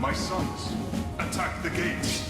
My sons, attack the gates.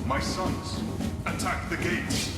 My sons, attack the gates.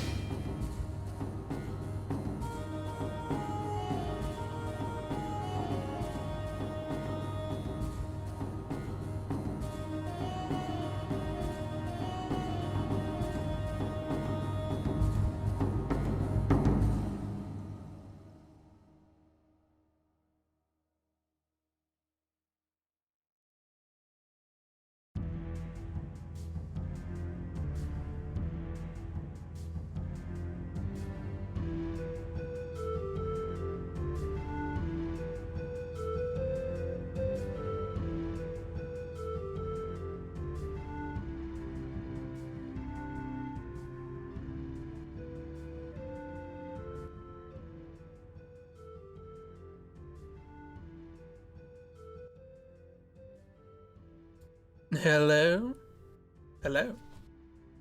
Hello? Hello?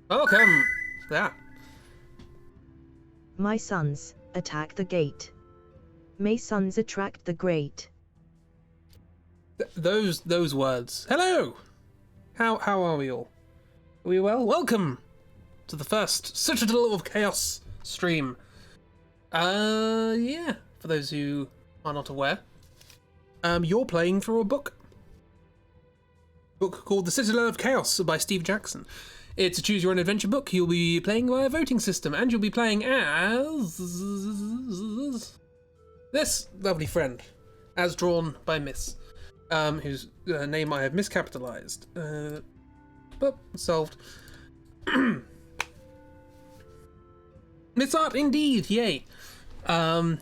Welcome! Ah. My sons, attack the gate. May sons attract the great. Those words. Hello! How are we all? Are we well? Welcome to the first Citadel of Chaos stream. Yeah, for those who are not aware. You're playing through a book called The Citadel of Chaos by Steve Jackson. It's a choose your own adventure book. You'll be playing by a voting system, and you'll be playing as this lovely friend, as drawn by Miss, whose name I have miscapitalized. But solved. Miss Art, indeed, yay.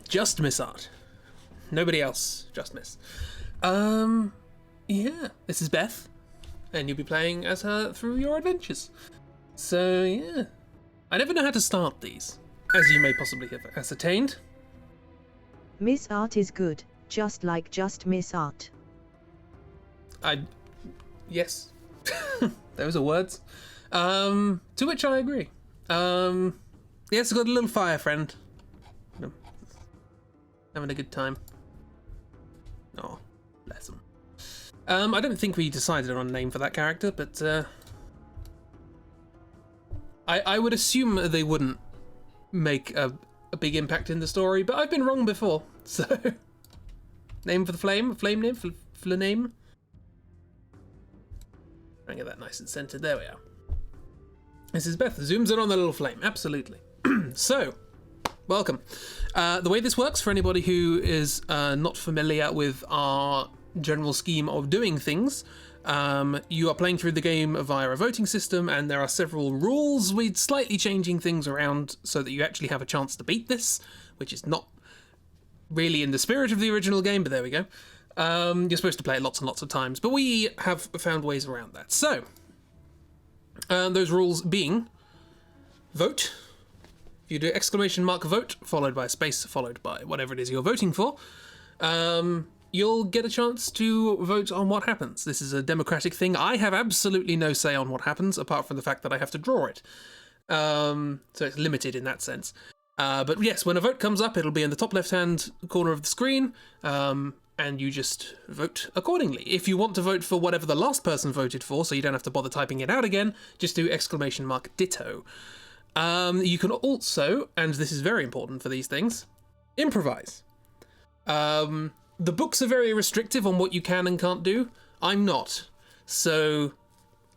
Just Miss Art. Nobody else, just Miss. Yeah, this is Beth, and you'll be playing as her through your adventures. So, yeah. I never know how to start these, as you may possibly have ascertained. Miss Art is good, just like just Miss Art. Yes. Those are words. To which I agree. Yes, got a little fire friend. Having a good time. Oh, bless him. I don't think we decided on a name for that character, but I would assume they wouldn't make a big impact in the story, but I've been wrong before, so... Name for the flame? Flame name? Name? Try and get that nice and centered. There we are. This is Beth. Zooms in on the little flame. Absolutely. So, welcome. The way this works, for anybody who is not familiar with our general scheme of doing things, you are playing through the game via a voting system, and there are several rules with slightly changing things around so that you actually have a chance to beat this, which is not really in the spirit of the original game, but there we go. You're supposed to play it lots and lots of times, but we have found ways around that. So, those rules being, vote. If you do ! vote, followed by a space, followed by whatever it is you're voting for, you'll get a chance to vote on what happens. This is a democratic thing. I have absolutely no say on what happens, apart from the fact that I have to draw it. So it's limited in that sense. But yes, when a vote comes up, it'll be in the top left-hand corner of the screen, and you just vote accordingly. If you want to vote for whatever the last person voted for, so you don't have to bother typing it out again, just do ! Ditto. You can also, and this is very important for these things, improvise. The books are very restrictive on what you can and can't do. I'm not. So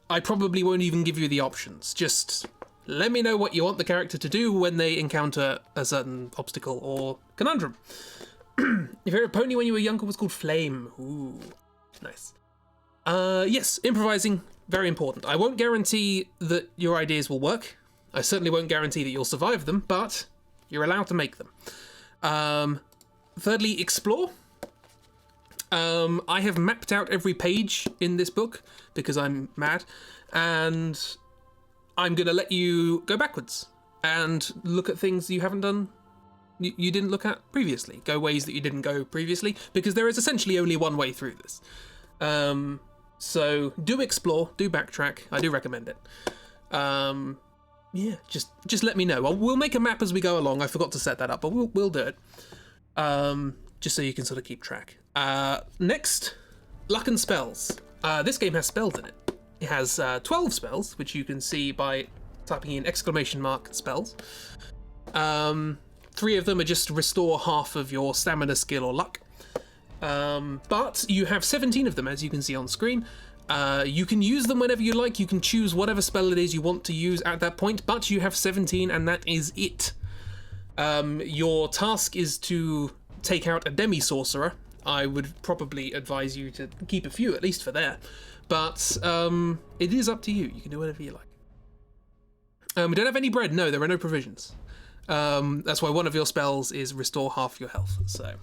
I probably won't even give you the options. Just let me know what you want the character to do when they encounter a certain obstacle or conundrum. Your favorite pony when you were younger was called Flame. Ooh, nice. Yes, improvising, very important. I won't guarantee that your ideas will work. I certainly won't guarantee that you'll survive them, but you're allowed to make them. Thirdly, explore. I have mapped out every page in this book because I'm mad, and I'm going to let you go backwards and look at things you haven't done, you didn't look at previously. Go ways that you didn't go previously, because there is essentially only one way through this. So do explore, do backtrack. I do recommend it. Yeah, just let me know. We'll make a map as we go along. I forgot to set that up, but we'll do it. Just so you can sort of keep track. Next, luck and spells. This game has spells in it. It has 12 spells, which you can see by typing in ! Spells. 3 of them are just to restore half of your stamina, skill, or luck. But you have 17 of them, as you can see on screen. You can use them whenever you like. You can choose whatever spell it is you want to use at that point, but you have 17, and that is it. Your task is to take out a demi-sorcerer. I would probably advise you to keep a few, at least for there. But it is up to you. You can do whatever you like. We don't have any bread. No, there are no provisions. That's why one of your spells is restore half your health. So,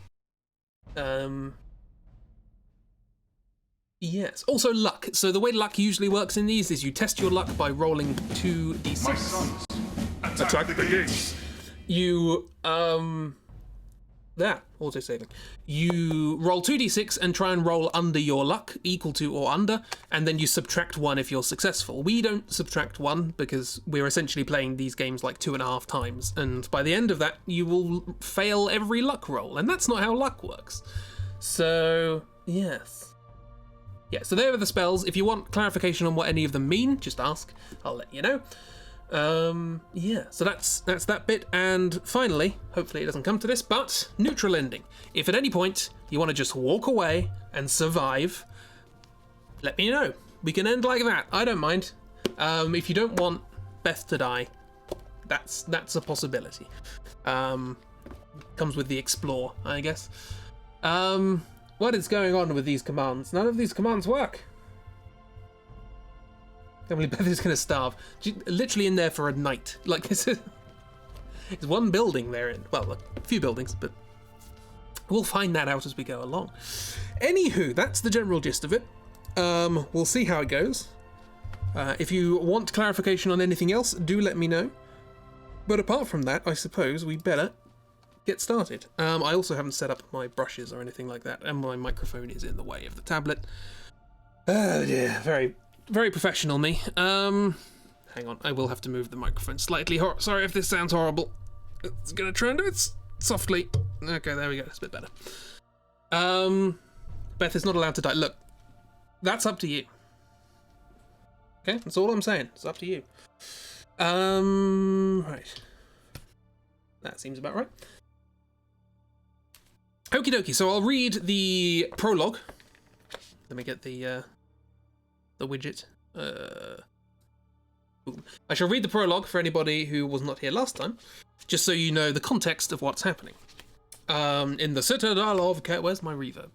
yes. Also luck. So the way luck usually works in these is you test your luck by rolling 2d6. My sons, attack the gates. You, auto-saving. You roll 2d6 and try and roll under your luck, equal to or under, and then you subtract 1 if you're successful. We don't subtract 1 because we're essentially playing these games like 2.5 times, and by the end of that, you will fail every luck roll, and that's not how luck works. So, yes. Yeah, so there are the spells. If you want clarification on what any of them mean, just ask. I'll let you know. Yeah, so that's that bit, and finally, hopefully it doesn't come to this, but neutral ending. If at any point you want to just walk away and survive, let me know. We can end like that. I don't mind. If you don't want Beth to die, that's a possibility. Comes with the explore, I guess. What is going on with these commands? None of these commands work. I can't believe Beth is going to starve. She's literally in there for a night. Like, it's one building they're in. Well, a few buildings, but We'll find that out as we go along. Anywho, that's the general gist of it. We'll see how it goes. If you want clarification on anything else, do let me know. But apart from that, I suppose we better get started. I also haven't set up my brushes or anything like that, and my microphone is in the way of the tablet. Oh dear, very, very professional me. Hang on, I will have to move the microphone slightly. Sorry if this sounds horrible. It's gonna try and do it softly. Okay, there we go, it's a bit better. Beth is not allowed to die. Look, that's up to you. Okay, that's all I'm saying. It's up to you. Right. That seems about right. Okie dokie, so I'll read the prologue. Let me get the widget. I shall read the prologue for anybody who was not here last time, just so you know the context of what's happening. In the Citadel of Chaos... Where's my reverb?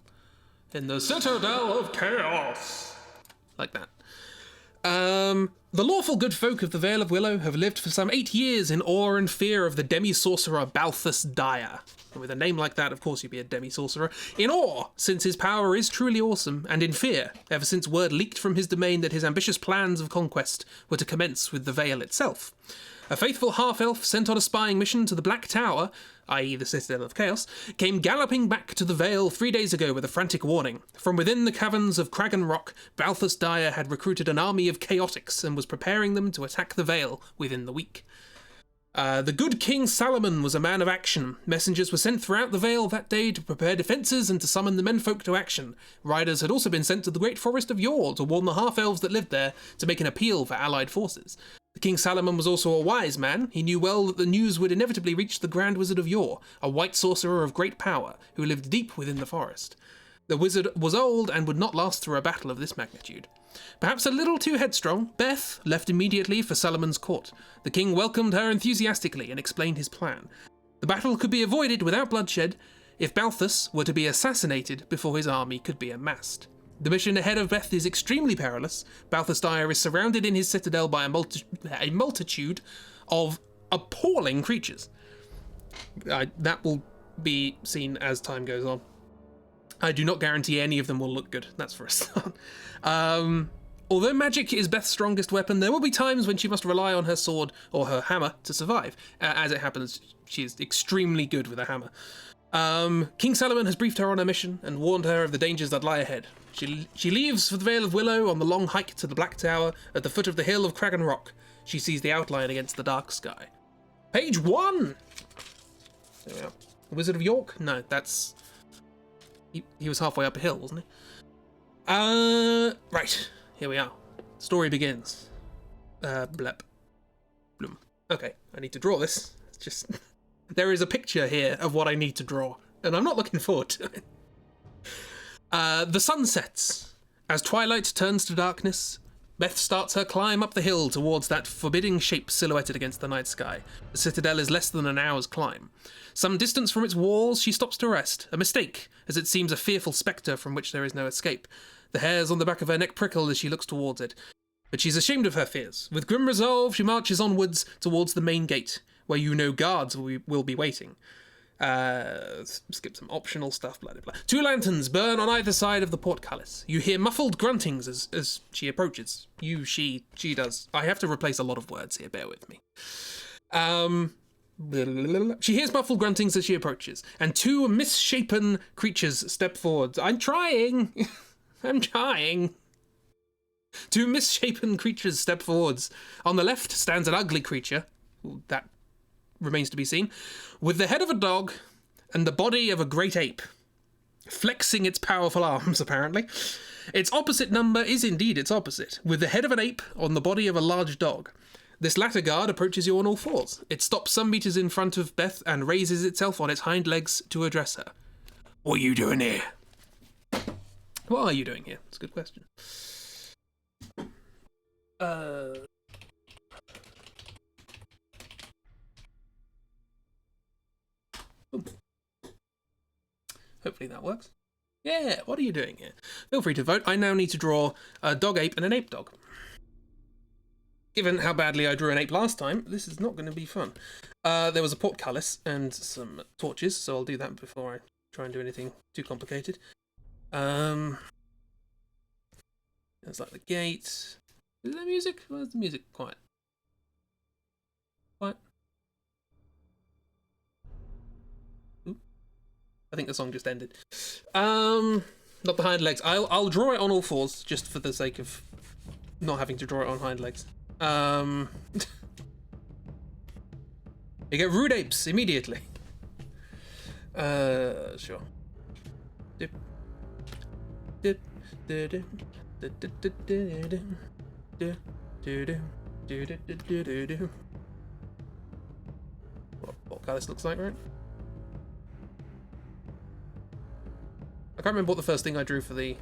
In the Citadel of Chaos. Like that. The lawful good folk of the Vale of Willow have lived for some 8 years in awe and fear of the demi-sorcerer Balthus Dire. And with a name like that, of course you'd be a demi-sorcerer. In awe, since his power is truly awesome, and in fear, ever since word leaked from his domain that his ambitious plans of conquest were to commence with the Vale itself. A faithful half-elf sent on a spying mission to the Black Tower, i.e. the Citadel of Chaos, came galloping back to the Vale 3 days ago with a frantic warning. From within the caverns of Cragon Rock, Balthus Dire had recruited an army of chaotics and was preparing them to attack the Vale within the week. The good King Salomon was a man of action. Messengers were sent throughout the Vale that day to prepare defences and to summon the menfolk to action. Riders had also been sent to the great forest of Yore to warn the half-elves that lived there to make an appeal for allied forces. The King Salomon was also a wise man. He knew well that the news would inevitably reach the Grand Wizard of Yore, a white sorcerer of great power, who lived deep within the forest. The wizard was old and would not last through a battle of this magnitude. Perhaps a little too headstrong, Beth left immediately for Salomon's court. The king welcomed her enthusiastically and explained his plan. The battle could be avoided without bloodshed if Balthus were to be assassinated before his army could be amassed. The mission ahead of Beth is extremely perilous. Balthus Dire is surrounded in his citadel by a multitude of appalling creatures. That will be seen as time goes on. I do not guarantee any of them will look good, that's for a start. Although magic is Beth's strongest weapon, there will be times when she must rely on her sword or her hammer to survive. As it happens, she is extremely good with a hammer. King Salomon has briefed her on her mission and warned her of the dangers that lie ahead. She leaves for the Vale of Willow on the long hike to the Black Tower at the foot of the hill of Cragon Rock. She sees the outline against the dark sky. Page 1! There we are. The Wizard of York? No, that's... He was halfway up a hill, wasn't he? Right. Here we are. Story begins. Blep. Bloom. Okay, I need to draw this. It's just... There is a picture here of what I need to draw, and I'm not looking forward to it. The sun sets. As twilight turns to darkness, Beth starts her climb up the hill towards that forbidding shape silhouetted against the night sky. The citadel is less than an hour's climb. Some distance from its walls, she stops to rest. A mistake, as it seems a fearful spectre from which there is no escape. The hairs on the back of her neck prickle as she looks towards it. But she's ashamed of her fears. With grim resolve, she marches onwards towards the main gate, where you know guards will be waiting. Skip some optional stuff, blah, blah, blah. 2 lanterns burn on either side of the portcullis. You hear muffled gruntings as she approaches. She does. I have to replace a lot of words here, bear with me. She hears muffled gruntings as she approaches, and 2 misshapen creatures step forward. I'm trying! I'm trying! 2 misshapen creatures step forwards. On the left stands an ugly creature. That remains to be seen, with the head of a dog and the body of a great ape, flexing its powerful arms, apparently. Its opposite number is indeed its opposite, with the head of an ape on the body of a large dog. This latter guard approaches you on all fours. It stops some meters in front of Beth and raises itself on its hind legs to address her. What are you doing here? What are you doing here? It's a good question. Hopefully that works. Yeah, what are you doing here? Feel free to vote. I now need to draw a dog ape and an ape dog. Given how badly I drew an ape last time, this is not going to be fun. There was a portcullis and some torches, so I'll do that before I try and do anything too complicated. It's like the gate. Is there music? Where's the music? Quiet. Quiet. Oop. I think the song just ended. Not the hind legs. I'll draw it on all fours just for the sake of not having to draw it on hind legs. You get rude apes immediately. Sure. Dip. Dip. Dip. What this looks like, right? I can't remember what the first thing I drew for the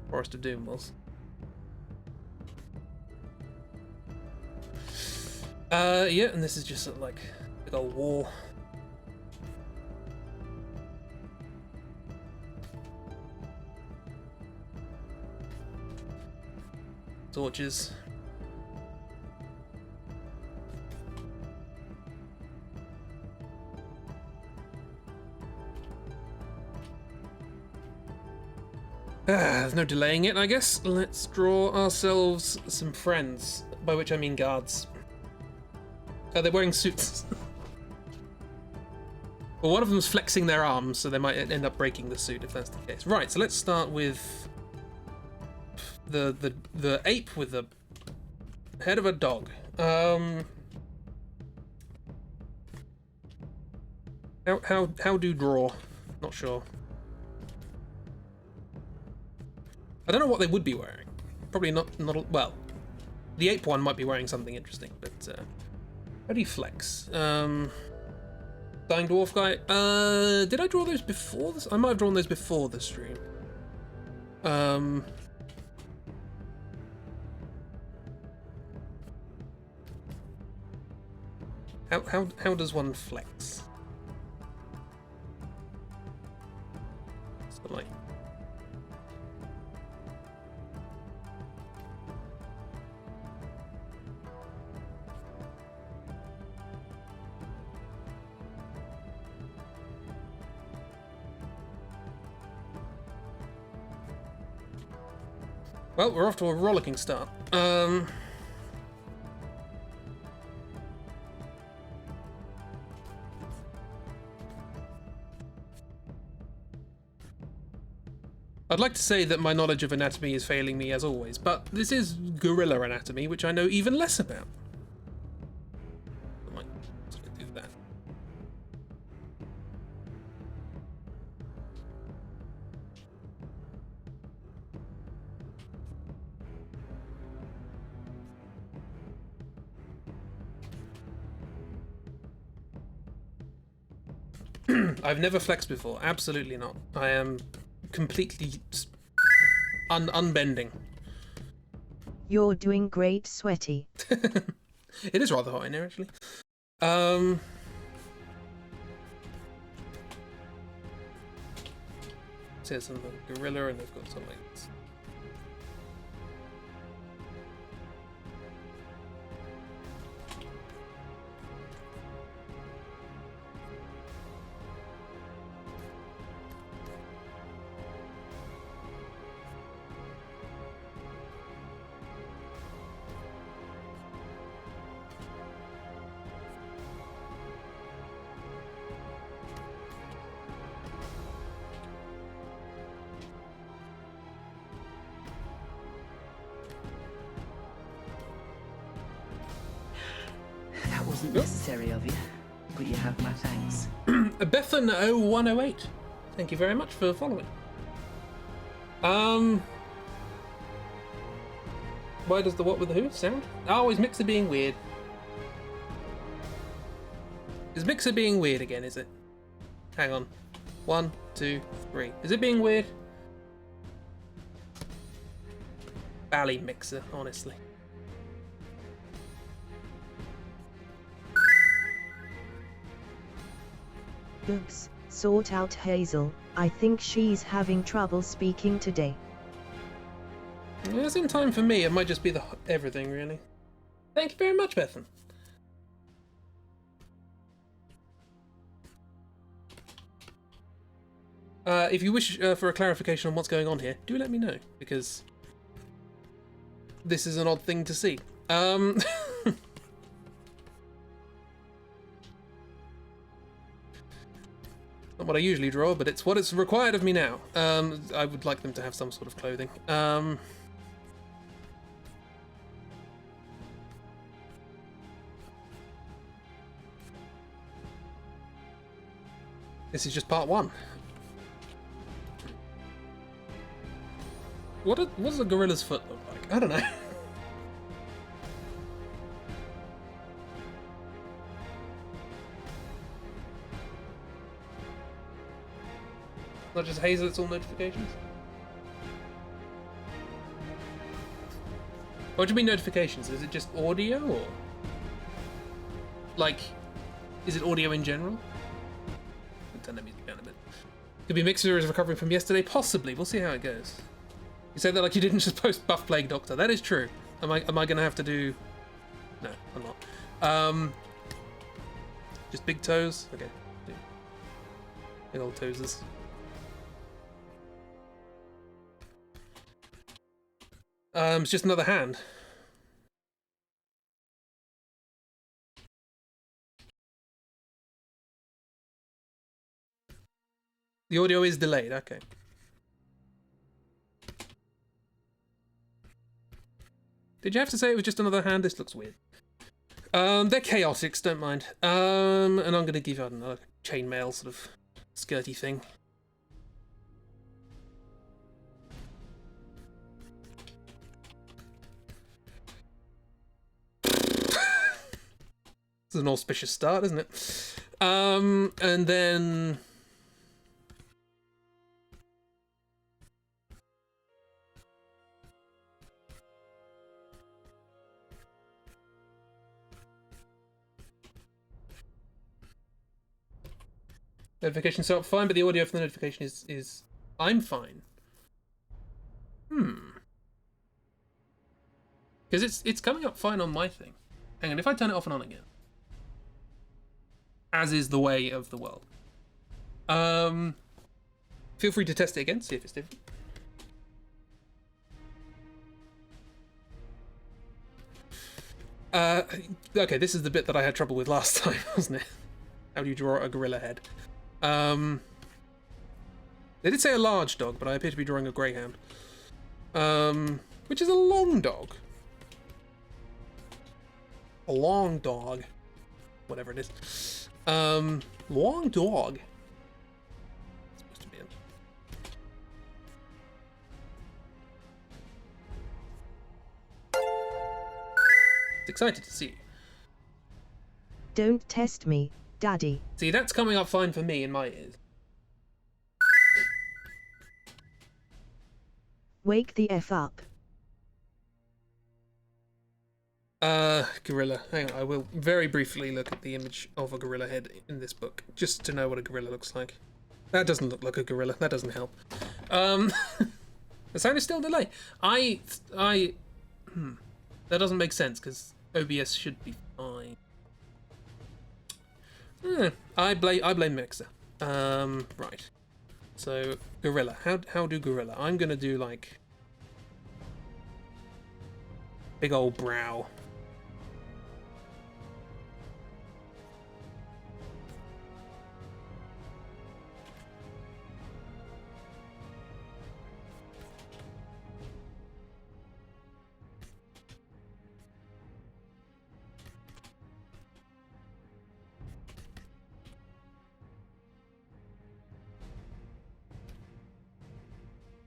Forest of Doom was. Yeah, and this is just sort of like a big old wall. Torches. There's no delaying it, I guess. Let's draw ourselves some friends, by which I mean guards. They're wearing suits. Well, one of them's flexing their arms, so they might end up breaking the suit if that's the case. Right, so let's start with the ape with the head of a dog. How do draw? Not sure. I don't know what they would be wearing. Probably not well. The ape one might be wearing something interesting, but how do you flex? Dying dwarf guy. Did I draw those before this? I might have drawn those before the stream. How does one flex? So like. Well, we're off to a rollicking start. I'd like to say that my knowledge of anatomy is failing me as always, but this is gorilla anatomy, which I know even less about. I might sort of do that. I've never flexed before. Absolutely not. I am completely unbending. You're doing great, Sweaty. It is rather hot in here, actually. So there's some gorilla, and they've got some like. Necessary of you, but you have my thanks. Bethany 0108. Thank you very much for following. Why does the what with the who sound? Oh, is Mixer being weird? Is Mixer being weird again, is it? Hang on. 1, 2, 3. Is it being weird? Bally Mixer, honestly. Oops, sort out Hazel. I think she's having trouble speaking today. Yeah, it's in time for me. It might just be the everything, really. Thank you very much, Bethan. If you wish for a clarification on what's going on here, do let me know, because this is an odd thing to see. Not what I usually draw, but it's what it's required of me now. I would like them to have some sort of clothing. This is just part one. What does a gorilla's foot look like? I don't know. Not just Hazel, it's all notifications? What do you mean notifications? Is it just audio, or... like, is it audio in general? Turn that music down a bit. Could be Mixer is recovering from yesterday? Possibly, we'll see how it goes. You said that like you didn't just post Buff Plague Doctor. That is true. Am I gonna have to do... No, I'm not. Just big toes? Okay. Big old toeses. It's just another hand. The audio is delayed, okay. Did you have to say it was just another hand? This looks weird. They're chaotics, don't mind. And I'm gonna give you, I don't know, a chainmail sort of skirty thing. It's an auspicious start, isn't it? And then... notification set up fine, but the audio for the notification is I'm fine. Because it's coming up fine on my thing. Hang on, if I turn it off and on again. As is the way of the world. Feel free to test it again, see if it's different. Okay, this is the bit that I had trouble with last time, wasn't it? How do you draw a gorilla head? They did say a large dog, but I appear to be drawing a greyhound. Which is a long dog. A long dog. Whatever it is. Long dog. It's supposed to be it. It's excited to see you. Don't test me, Daddy. See, that's coming up fine for me in my ears. Wake the F up. Gorilla. Hang on, I will very briefly look at the image of a gorilla head in this book, just to know what a gorilla looks like. That doesn't look like a gorilla, that doesn't help. The sound is still delayed. That doesn't make sense, because OBS should be fine. I blame Mixer. Right. So, gorilla. How do gorilla? I'm gonna do, like... big old brow.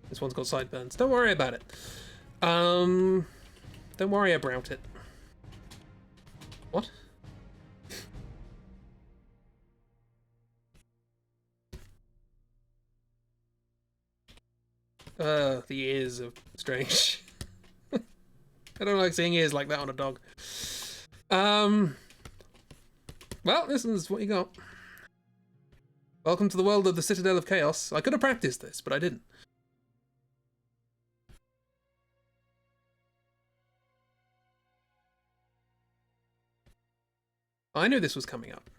This one's got sideburns. Don't worry about it. Don't worry about it. What? The ears are strange. I don't like seeing ears like that on a dog. Well, this is what you got. Welcome to the world of the Citadel of Chaos. I could have practiced this, but I didn't. I knew this was coming up.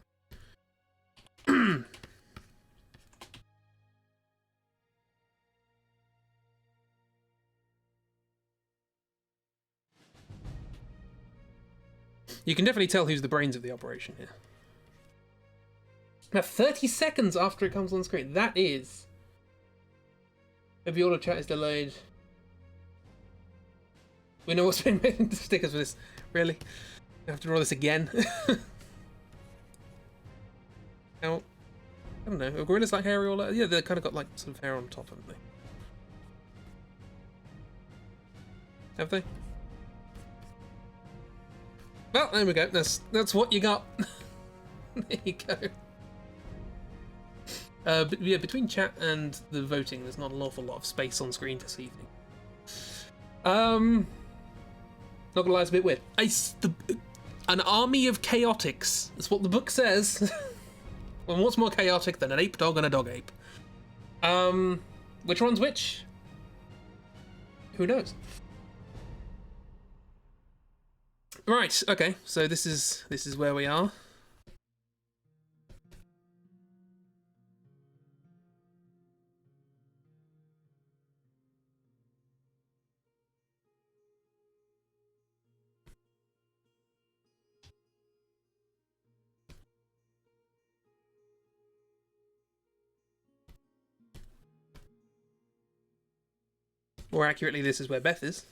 You can definitely tell who's the brains of the operation here. Now, 30 seconds after it comes on screen. That is... Maybe all the chat is delayed. We know what's been made into stickers for this. Really? I have to draw this again. How? I don't know. Are gorillas like hairy all? Yeah, they've kind of got like sort of hair on top, haven't they? Have they? Well, there we go. That's what you got. There you go. But yeah, between chat and the voting, there's not an awful lot of space on screen this evening. Not gonna lie, it's a bit weird. An army of chaotics. That's what the book says. Well, what's more chaotic than an ape dog and a dog ape? Which one's which? Who knows? Right. Okay. So this is where we are. More accurately, this is where Beth is.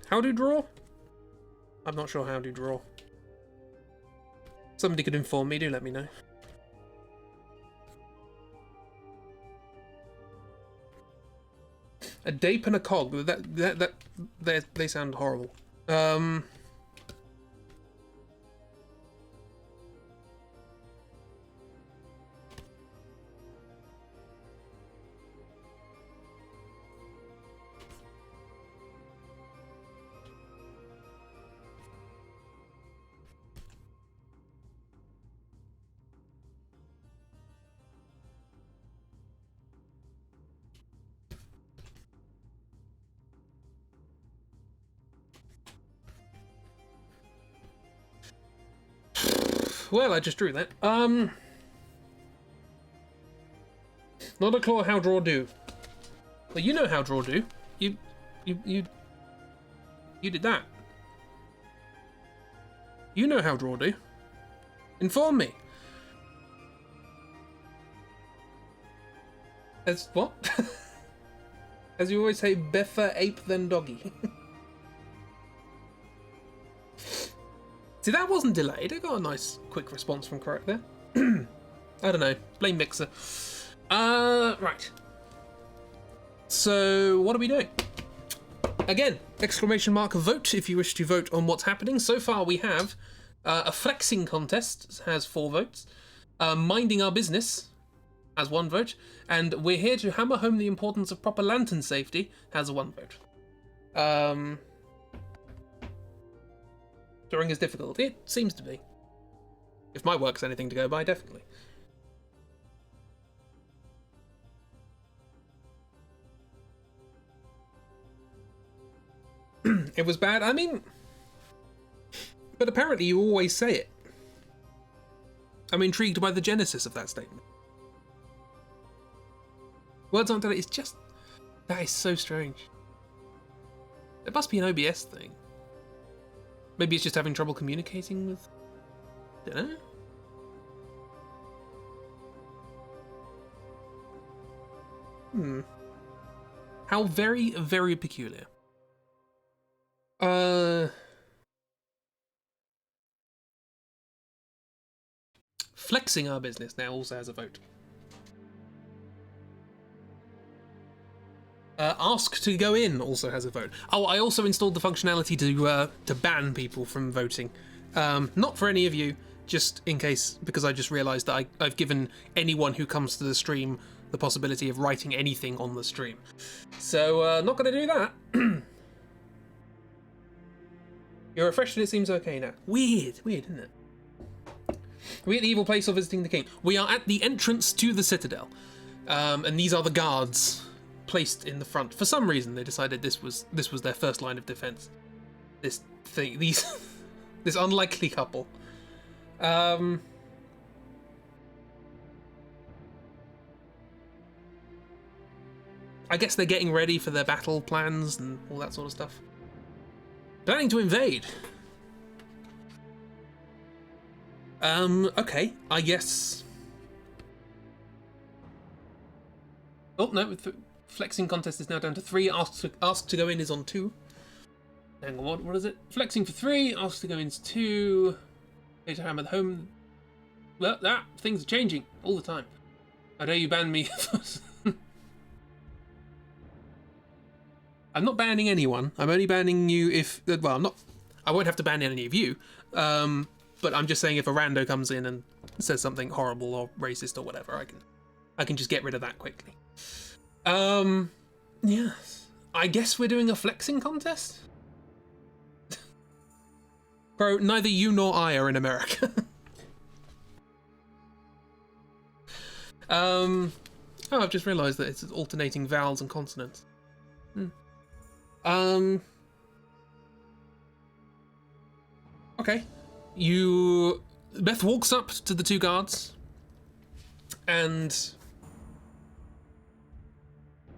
How do draw? I'm not sure how to draw. Somebody could inform me, do let me know. A dape and a cog. They sound horrible. Well, I just drew that. Not a claw, how draw do. Well, you know how draw do. You did that. You know how draw do. Inform me. As what? As you always say, better ape than doggy. See, that wasn't delayed. I got a nice quick response from correct there. I don't know. Blame Mixer. Right. So, what are we doing? Again, exclamation mark vote if you wish to vote on what's happening. So far we have a flexing contest has 4 votes. Minding our business has 1 vote. And we're here to hammer home the importance of proper lantern safety has 1 vote. Drawing is difficult. It seems to be. If my work's anything to go by, definitely. It was bad. I mean, but apparently you always say it. I'm intrigued by the genesis of that statement. Words aren't delayed. It's just, that is so strange. It must be an OBS thing. Maybe it's just having trouble communicating with... Dunno? How very, very peculiar. Flexing our business now also has a vote. Ask to go in also has a vote. Oh, I also installed the functionality to ban people from voting. Not for any of you, just in case, because I just realised that I've given anyone who comes to the stream the possibility of writing anything on the stream. So, not going to do that. You're refreshed and it seems okay now. Weird, isn't it? Are we at the evil place or visiting the king? We are at the entrance to the Citadel. And these are the guards placed in the front. For some reason, they decided this was their first line of defense. This unlikely couple. I guess they're getting ready for their battle plans and all that sort of stuff. Planning to invade. Okay, I guess. Oh no, flexing contest is now down to 3. Ask to go in is on 2. Hang on, what is it? Flexing for 3, ask to go in is 2. Data hammer the home. Well, things are changing all the time. How dare you ban me? I'm not banning anyone. I'm only banning you if, well, I'm not. I won't have to ban any of you. But I'm just saying if a rando comes in and says something horrible or racist or whatever, I can just get rid of that quickly. Yeah. I guess we're doing a flexing contest? Bro, neither you nor I are in America. Oh, I've just realised that it's alternating vowels and consonants. Okay. Beth walks up to the 2 guards and,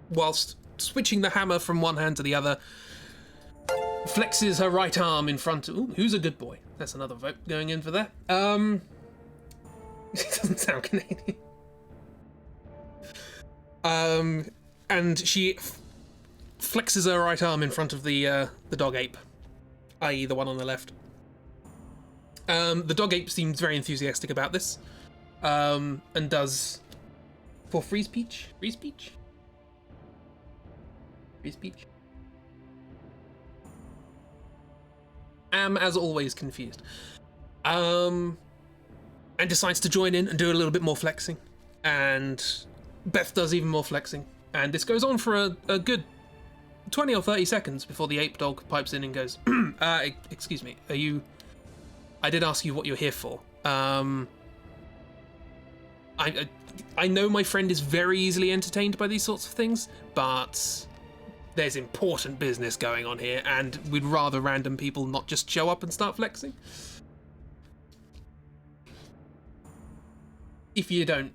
whilst switching the hammer from one hand to the other, flexes her right arm in front of... Ooh, who's a good boy? That's another vote going in for that. It doesn't sound Canadian. And she flexes her right arm in front of the dog ape, i.e. the one on the left. The dog ape seems very enthusiastic about this, and does... For free speech? Free speech? Free speech? Am, as always, confused. And decides to join in and do a little bit more flexing. And Beth does even more flexing. And this goes on for a good 20 or 30 seconds before the ape dog pipes in and goes, excuse me, are you... I did ask you what you're here for. I know my friend is very easily entertained by these sorts of things, but there's important business going on here, and we'd rather random people not just show up and start flexing. If you don't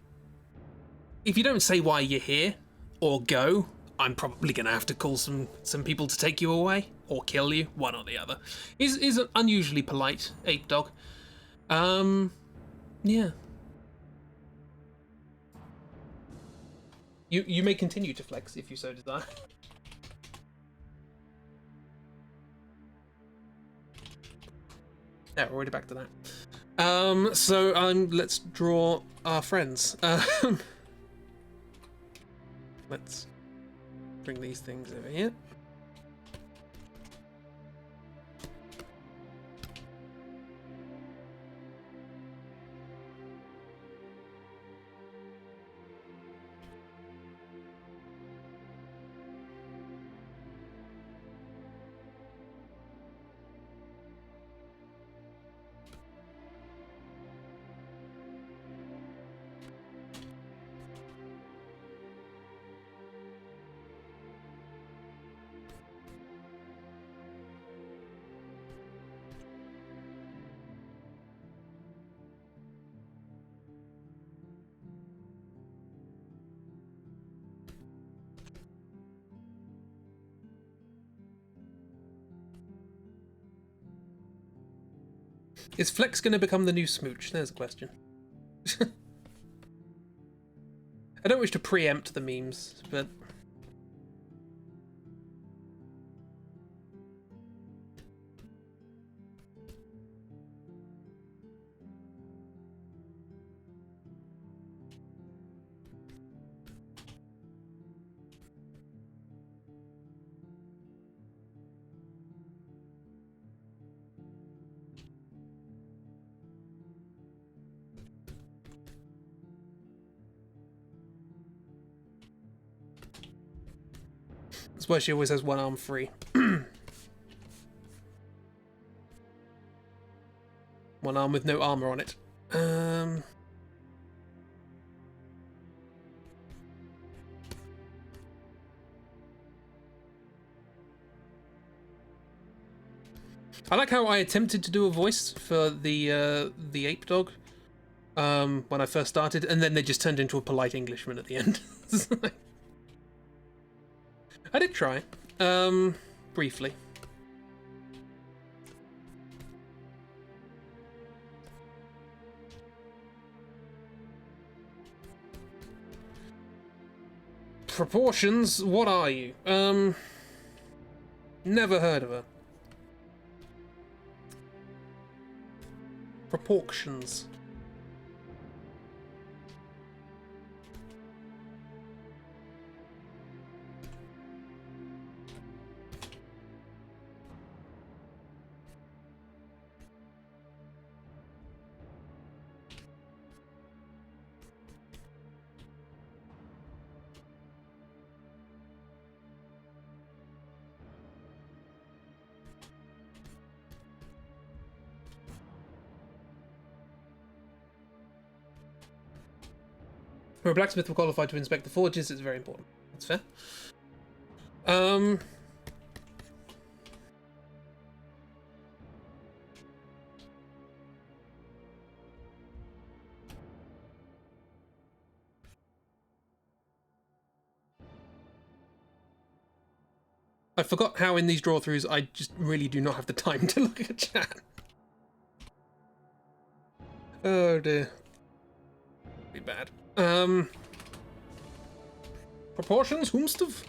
say why you're here or go, I'm probably gonna have to call some people to take you away or kill you, one or the other. Is an unusually polite ape dog. Yeah. You may continue to flex if you so desire. Yeah, we're already back to that. So let's draw our friends. Let's bring these things over here. Is Flex going to become the new Smooch? There's a question. I don't wish to preempt the memes, but... That's why she always has one arm free. One arm with no armor on it. I like how I attempted to do a voice for the ape dog when I first started, and then they just turned into a polite Englishman at the end. I did try, briefly. Proportions, what are you? Never heard of her. Proportions. For a blacksmith were qualified to inspect the forges, it's very important. That's fair. I forgot how in these draw-throughs I just really do not have the time to look at chat. Oh dear. Be bad. Proportions, whomstuff?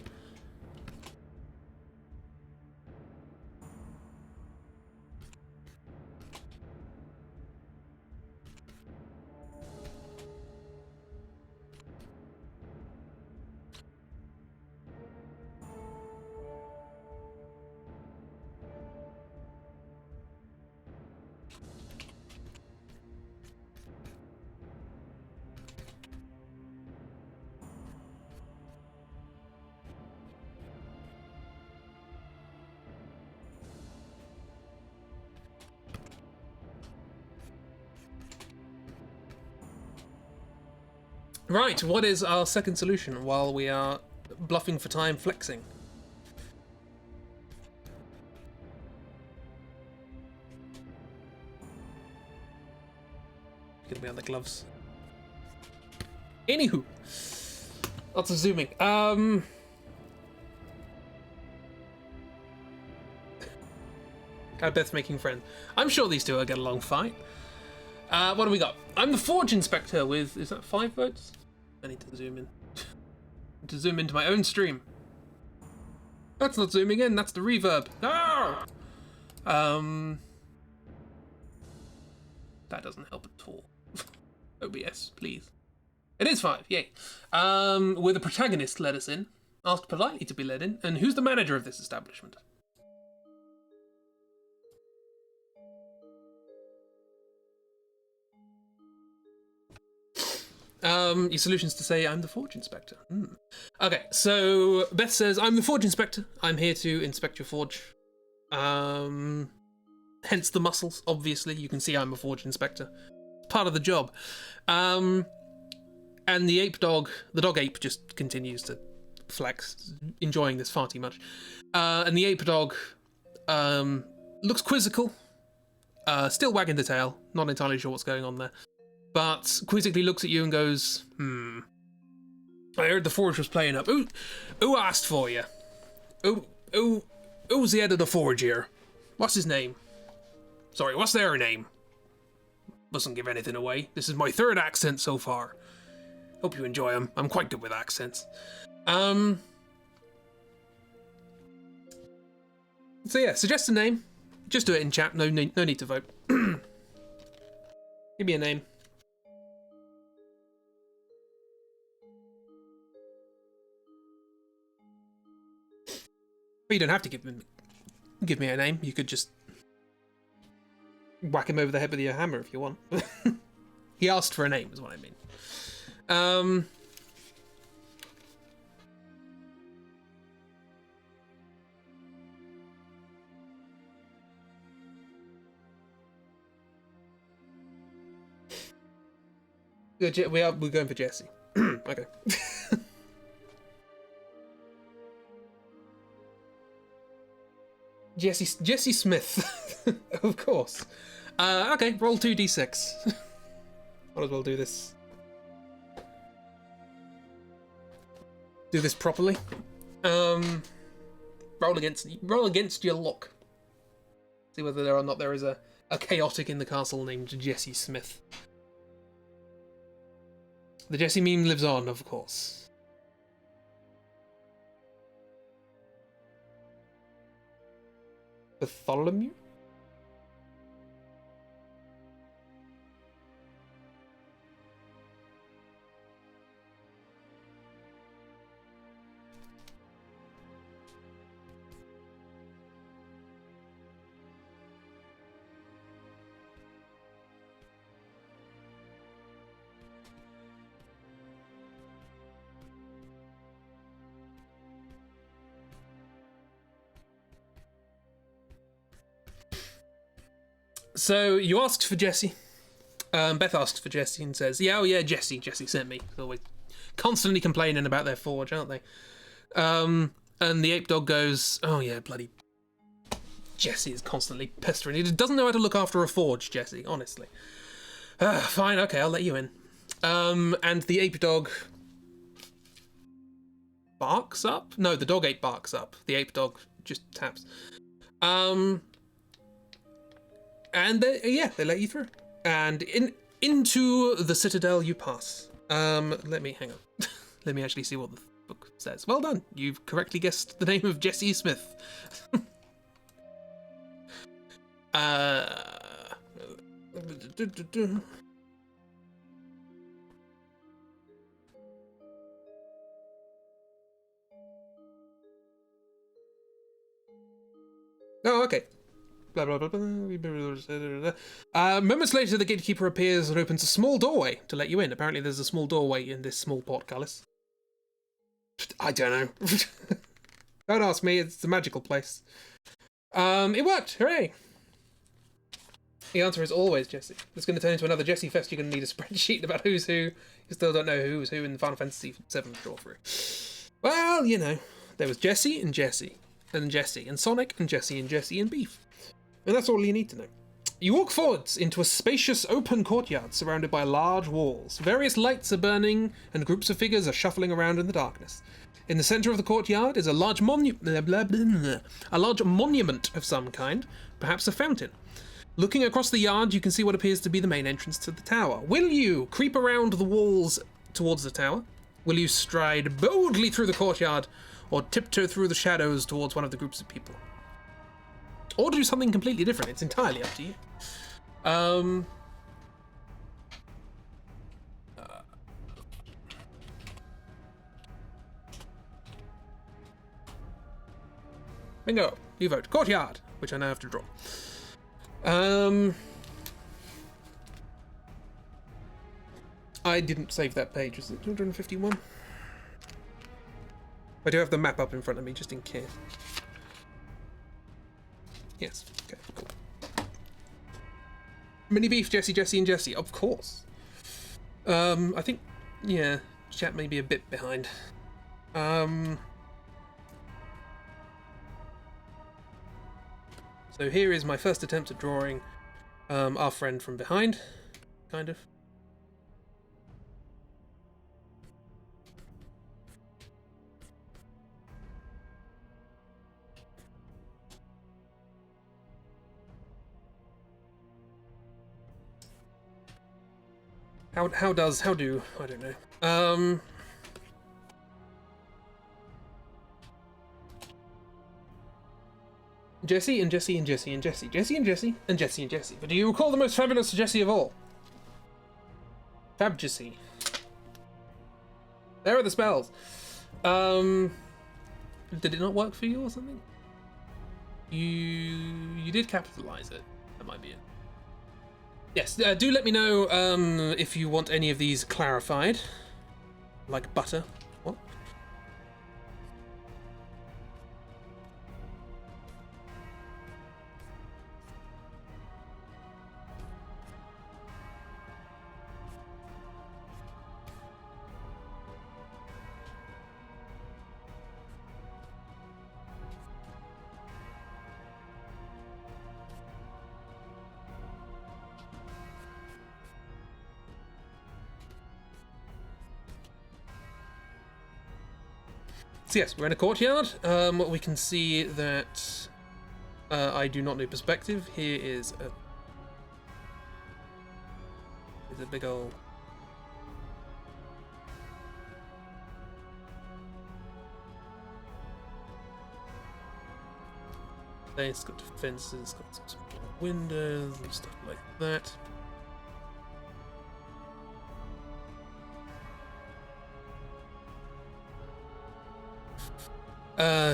Right, what is our second solution while we are bluffing for time flexing? Gonna be on the gloves. Anywho, lots of zooming. Beth's making friends. I'm sure these two will get along fine. What do we got? I'm the Forge Inspector with, is that 5 votes? I need to zoom in. To zoom into my own stream. That's not zooming in, that's the reverb. Ah! That doesn't help at all. OBS, please. It is 5, yay. Will the protagonist let us in? Asked politely to be let in. And who's the manager of this establishment? Your solution's to say, I'm the Forge Inspector. Okay, so Beth says, I'm the Forge Inspector. I'm here to inspect your forge. Hence the muscles, obviously. You can see I'm a Forge Inspector. Part of the job. And the ape dog, the dog ape just continues to flex, enjoying this far too much. And the ape dog looks quizzical, still wagging the tail, not entirely sure what's going on there. But quizzically looks at you and goes, I heard the forge was playing up. Who asked for you? Who's the head of the forge here? What's his name? Sorry, what's their name? Mustn't give anything away. This is my 3rd accent so far. Hope you enjoy them. I'm quite good with accents. So yeah, suggest a name. Just do it in chat. No need to vote. Give me a name. You don't have to give me a name. You could just whack him over the head with your hammer if you want. He asked for a name, is what I mean. We're going for Jesse. Okay. Jesse Smith, of course. Okay, roll 2d6. Might as well do this. Do this properly. Roll against your luck. See whether or not there is a chaotic in the castle named Jesse Smith. The Jesse meme lives on, of course. Bartholomew? So you asked for Jesse. Beth asks for Jesse and says, "Yeah, oh yeah, Jesse sent me." They're always constantly complaining about their forge, aren't they? And the ape dog goes, "Oh yeah, bloody Jesse is constantly pestering. He doesn't know how to look after a forge, Jesse. Honestly." Fine, okay, I'll let you in. And the ape dog barks up. No, the dog ape barks up. The ape dog just taps. And they let you through. And into the Citadel you pass. Let me hang on. Let me actually see what the book says. Well done. You've correctly guessed the name of Jesse Smith. Oh, okay. Blah, blah, blah, blah. Moments later, the gatekeeper appears and opens a small doorway to let you in. Apparently, there's a small doorway in this small portcullis. I don't know. Don't ask me. It's a magical place. It worked. Hooray! The answer is always Jesse. It's going to turn into another Jesse fest. You're going to need a spreadsheet about who's who. You still don't know who's who in the Final Fantasy VII draw through. Well, you know, there was Jesse and Jesse and Jesse and Sonic and Jesse and Jesse and Beef. And that's all you need to know. You walk forwards into a spacious open courtyard surrounded by large walls. Various lights are burning and groups of figures are shuffling around in the darkness. In the centre of the courtyard is a large monument of some kind, perhaps a fountain. Looking across the yard, you can see what appears to be the main entrance to the tower. Will you creep around the walls towards the tower? Will you stride boldly through the courtyard, or tiptoe through the shadows towards one of the groups of people? Or do something completely different. It's entirely up to you. Bingo. You vote. Courtyard, which I now have to draw. I didn't save that page. Is it 251? I do have the map up in front of me, just in case. Yes. Okay, cool. Mini Beef, Jesse, and Jesse. Of course. I think, yeah, chat may be a bit behind. So here is my first attempt at drawing our friend from behind, kind of. How do, I don't know. Jesse and Jesse and Jesse and Jesse. Jesse and Jesse and Jesse and Jesse. But do you recall the most fabulous Jesse of all? Fab Jesse. There are the spells. Did it not work for you or something? You did capitalize it. That might be it. Yes, do let me know if you want any of these clarified. Like butter. What? So yes, we're in a courtyard. We can see that I do not know perspective. Here is a big old... It's got defenses, it's got some windows and stuff like that.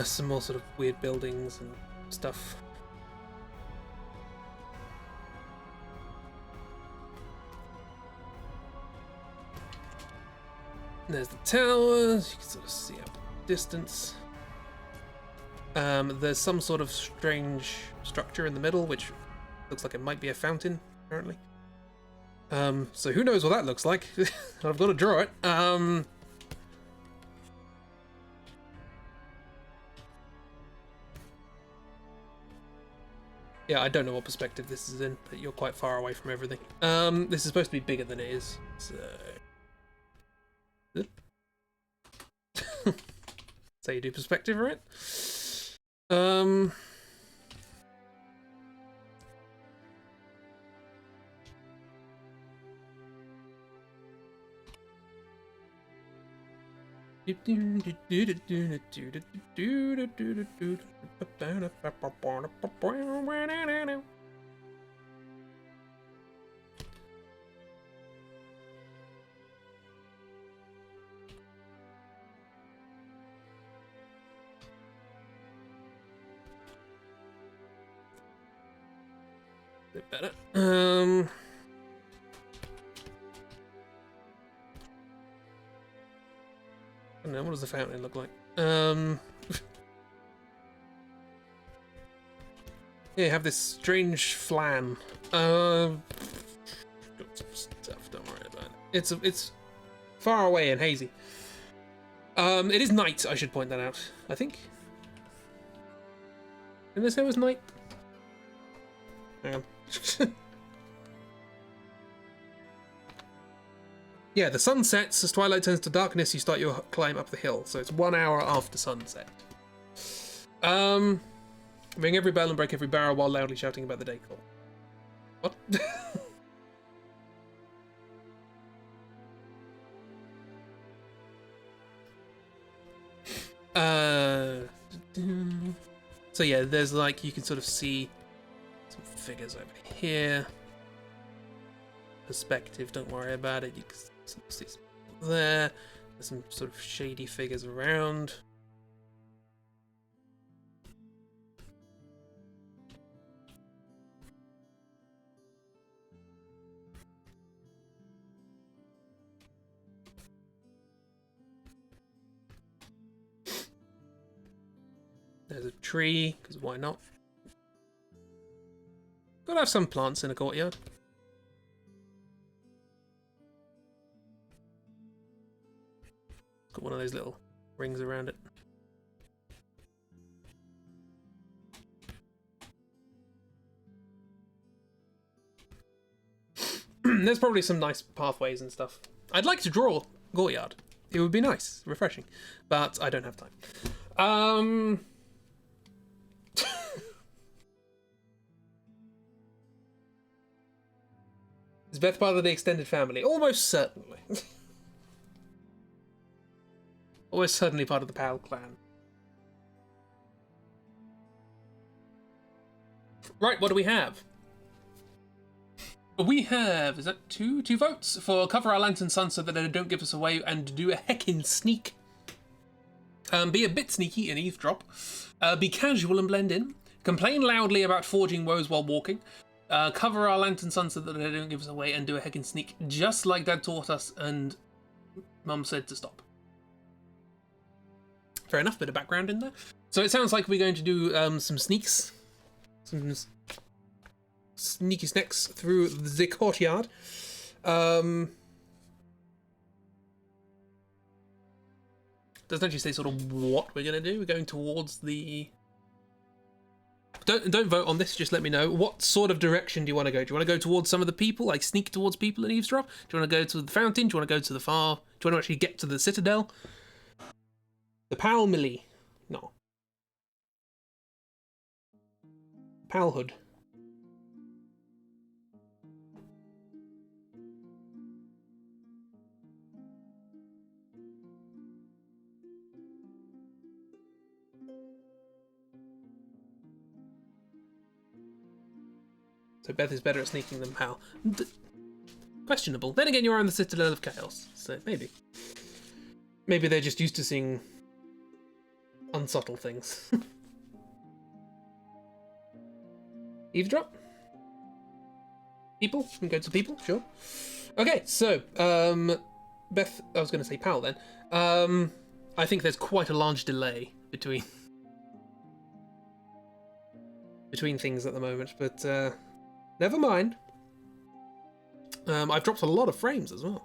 Some more sort of weird buildings and stuff. And there's the towers, you can sort of see up the distance. There's some sort of strange structure in the middle, which looks like it might be a fountain, apparently. So who knows what that looks like? I've got to draw it. Yeah, I don't know what perspective this is in, but you're quite far away from everything. This is supposed to be bigger than it is, so... So you do perspective, right? Bit better. I don't know, what does the fountain look like? Yeah, have this strange flan. Got some stuff, don't worry about it. It's far away and hazy. It is night, I should point that out, I think. Didn't they say it was night? Hang on. Yeah, the sun sets. As twilight turns to darkness, you start your climb up the hill. So it's 1 hour after sunset. Ring every bell and break every barrel while loudly shouting about the day call. What? So yeah, there's like, you can sort of see some figures over here. Perspective, don't worry about it. You can see some there. There's some sort of shady figures around. There's a tree, because why not? Gotta have some plants in a courtyard. Got one of those little rings around it. There's probably some nice pathways and stuff. I'd like to draw courtyard. It would be nice, refreshing, but I don't have time. Is Beth part of the extended family? Almost certainly. Almost certainly part of the Pal clan. Right, what do we have? We have, is that two votes for cover our lantern sun so that they don't give us away and do a heckin' sneak. Be a bit sneaky and eavesdrop. Be casual and blend in. Complain loudly about forging woes while walking. Cover our lantern sun so that they don't give us away and do a heckin' sneak, just like Dad taught us and Mum said to stop. Fair enough, bit of background in there. So it sounds like we're going to do some sneaks. Some sneaky snacks through the courtyard. Doesn't actually say sort of what we're going to do. We're going towards the... Don't vote on this, just let me know. What sort of direction do you want to go? Do you want to go towards some of the people, like sneak towards people and eavesdrop? Do you want to go to the fountain? Do you want to go to the far... Do you want to actually get to the Citadel? The Pal Millie. No. Pal Hood. So Beth is better at sneaking than Pal. Questionable. Then again, you are in the Citadel of Chaos, so maybe. Maybe they're just used to seeing unsubtle things. Eavesdrop? People? We can go to people, sure. Okay, so, Beth, I was going to say Pal then. I think there's quite a large delay between things at the moment, but never mind. I've dropped a lot of frames as well.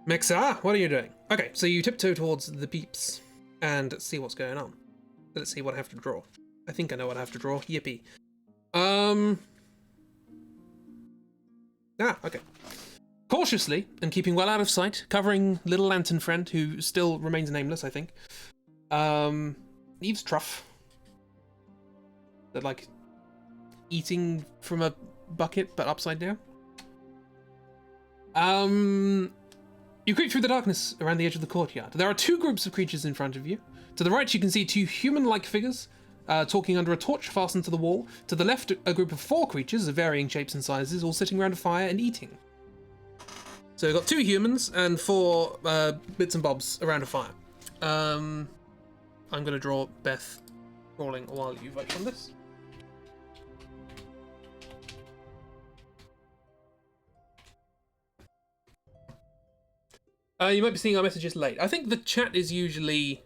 Mexa, what are you doing? Okay, so you tiptoe towards the peeps and see what's going on. Let's see what I have to draw. I think I know what I have to draw. Yippee. Okay. Cautiously, and keeping well out of sight, covering little lantern friend, who still remains nameless, I think. Eve's truff. That, like, eating from a bucket, but upside down. You creep through the darkness around the edge of the courtyard. There are two groups of creatures in front of you. To the right, you can see two human-like figures talking under a torch fastened to the wall. To the left, a group of 4 creatures of varying shapes and sizes, all sitting around a fire and eating. So we've got 2 humans and 4 bits and bobs around a fire. I'm going to draw Beth crawling while you vote on this. You might be seeing our messages late. I think the chat is usually...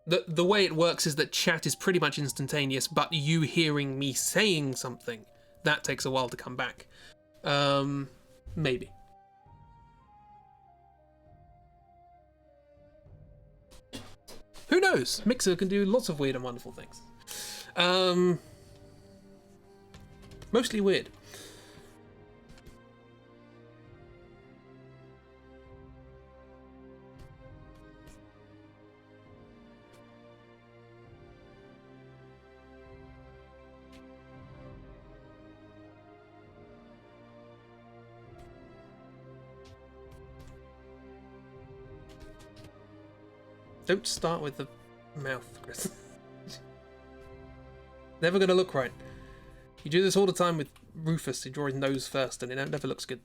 The way it works is that chat is pretty much instantaneous, but you hearing me saying something, that takes a while to come back. Maybe. Who knows? Mixer can do lots of weird and wonderful things. Mostly weird. Don't start with the mouth, Chris. Never gonna look right. You do this all the time with Rufus. You draw his nose first, and it never looks good.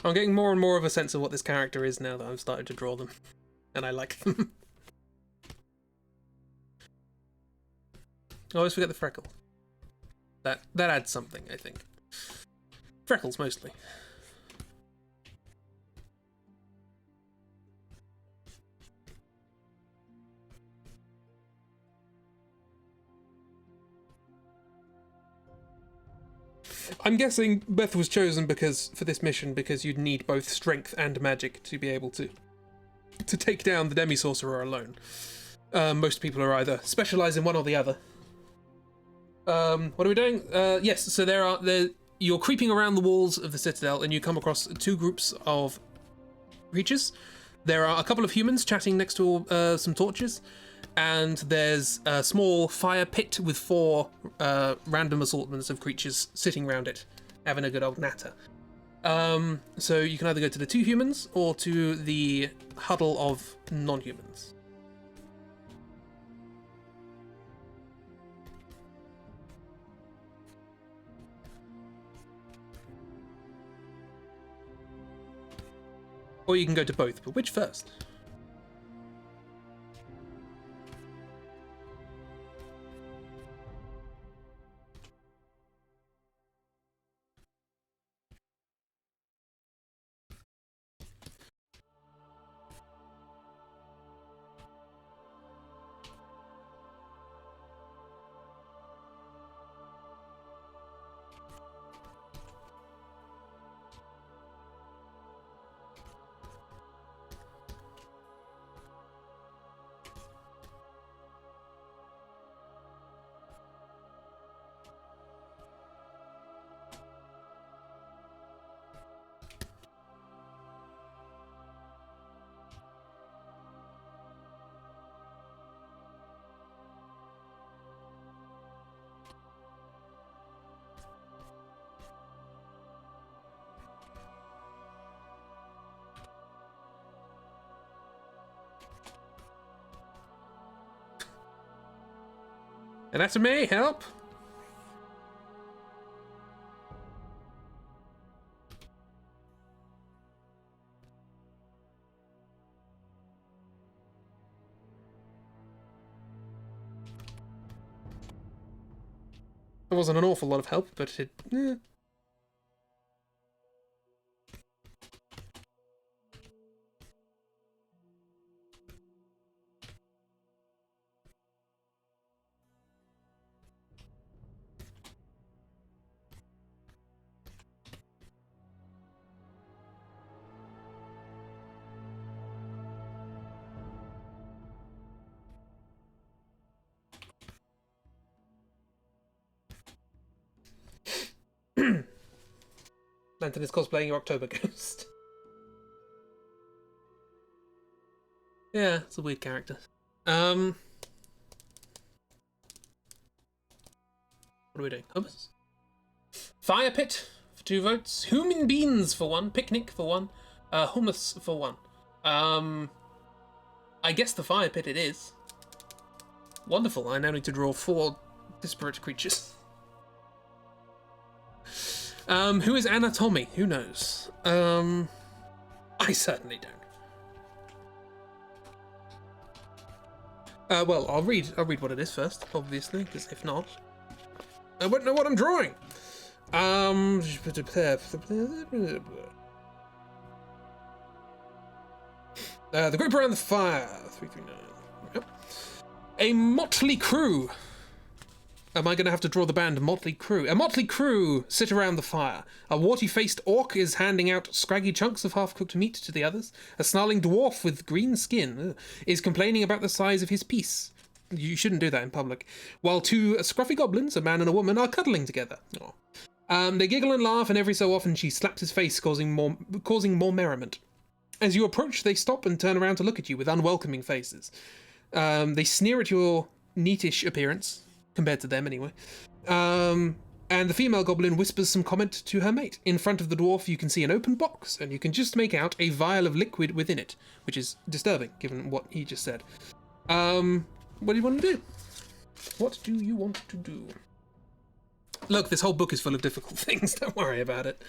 I'm getting more and more of a sense of what this character is now that I've started to draw them. And I like them. I always forget the freckle. That adds something, I think. Freckles, mostly. I'm guessing Beth was chosen for this mission because you'd need both strength and magic to be able to take down the demi-sorcerer alone. Most people are either specialise in one or the other. What are we doing? Yes, so you're creeping around the walls of the Citadel and you come across 2 groups of creatures. There are a couple of humans chatting next to some torches, and there's a small fire pit with 4 random assortments of creatures sitting around it, having a good old natter. So you can either go to the 2 humans or to the huddle of non-humans. Or you can go to both, but which first? Anatomy, help! It wasn't an awful lot of help, but it... Lantern is cosplaying your October Ghost. Yeah, it's a weird character. What are we doing? Hummus? Fire pit for 2 votes. Human beans for 1. Picnic for 1. Hummus for 1. I guess the fire pit it is. Wonderful. I now need to draw 4 disparate creatures. Who is Anatomy? Who knows? I certainly don't. Well, I'll read what it is first, obviously, because if not, I won't know what I'm drawing. The group around the fire. 339. Yep. A motley crew. Am I going to have to draw the band Motley Crew? A motley crew sit around the fire. A warty-faced orc is handing out scraggy chunks of half-cooked meat to the others. A snarling dwarf with green skin is complaining about the size of his piece. You shouldn't do that in public. While 2 scruffy goblins, a man and a woman, are cuddling together. They giggle and laugh, and every so often she slaps his face, causing more merriment. As you approach, they stop and turn around to look at you with unwelcoming faces. They sneer at your neatish appearance. Compared to them, anyway. And the female goblin whispers some comment to her mate. In front of the dwarf, you can see an open box, and you can just make out a vial of liquid within it, which is disturbing, given what he just said. What do you want to do? What do you want to do? Look, this whole book is full of difficult things. Don't worry about it.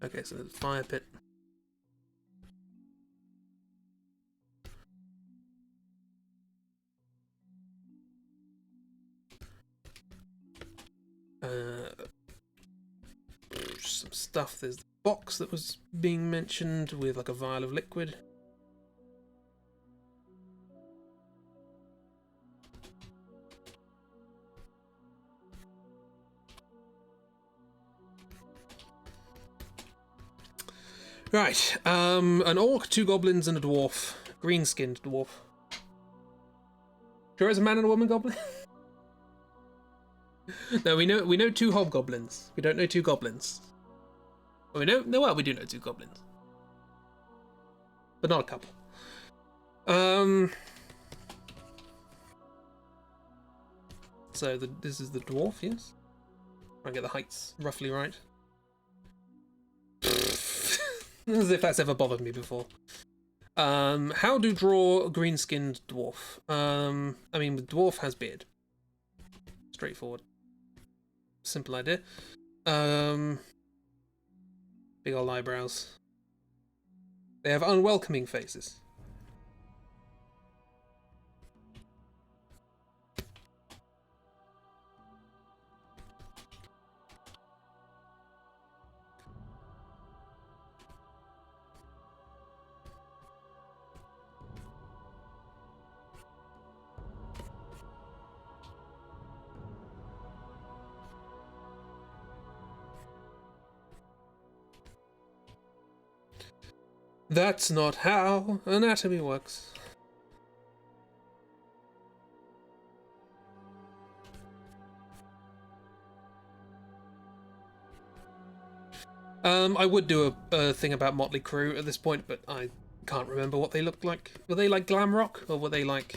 Okay, so the fire pit. Some stuff. There's the box that was being mentioned with like a vial of liquid. Right, an orc, 2 goblins, and a dwarf. Green-skinned dwarf. Sure it's a man and a woman goblin? No, we know 2 hobgoblins. We don't know 2 goblins. Well, well, we do know 2 goblins. But not a couple. So this is the dwarf, yes? I get the heights roughly right. As if that's ever bothered me before. How to draw a green-skinned dwarf? I mean, the dwarf has beard. Straightforward. Simple idea. Big old eyebrows. They have unwelcoming faces. That's not how anatomy works. I would do a thing about Motley Crue at this point, but I can't remember what they looked like. Were they like glam rock, or were they like...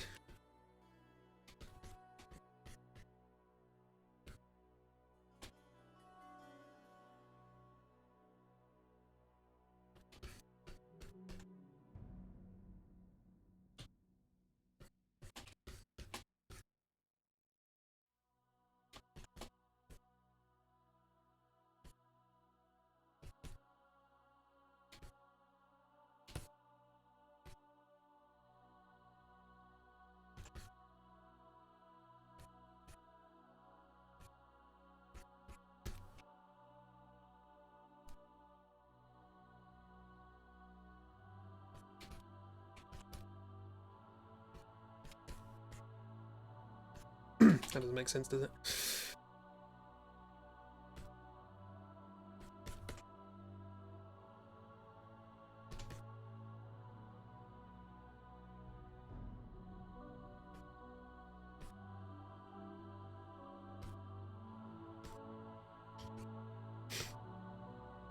That doesn't make sense, does it?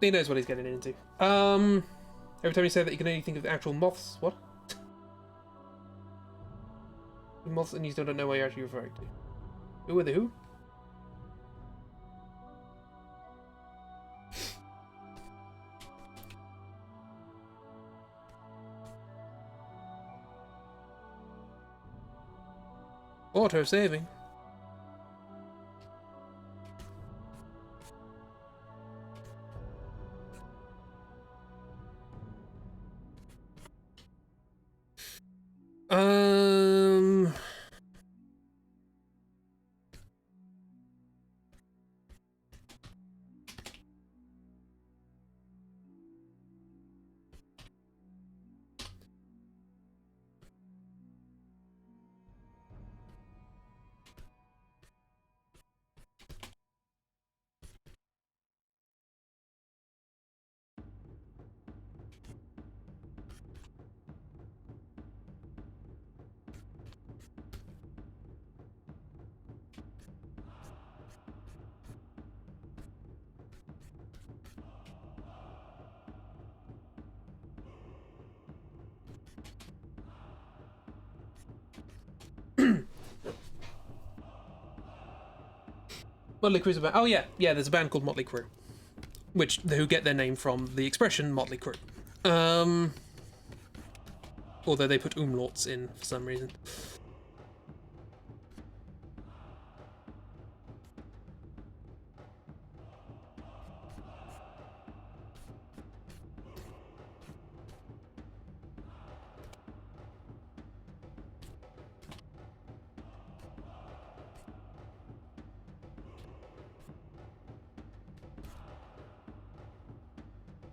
He knows what he's getting into. Every time you say that, you can only think of the actual moths. What? Moths, and you still don't know what you're actually referring to. Who are the who? Auto saving. Motley Crue's a band. Oh yeah, there's a band called Motley Crue, who get their name from the expression Motley Crue. Although they put umlauts in for some reason.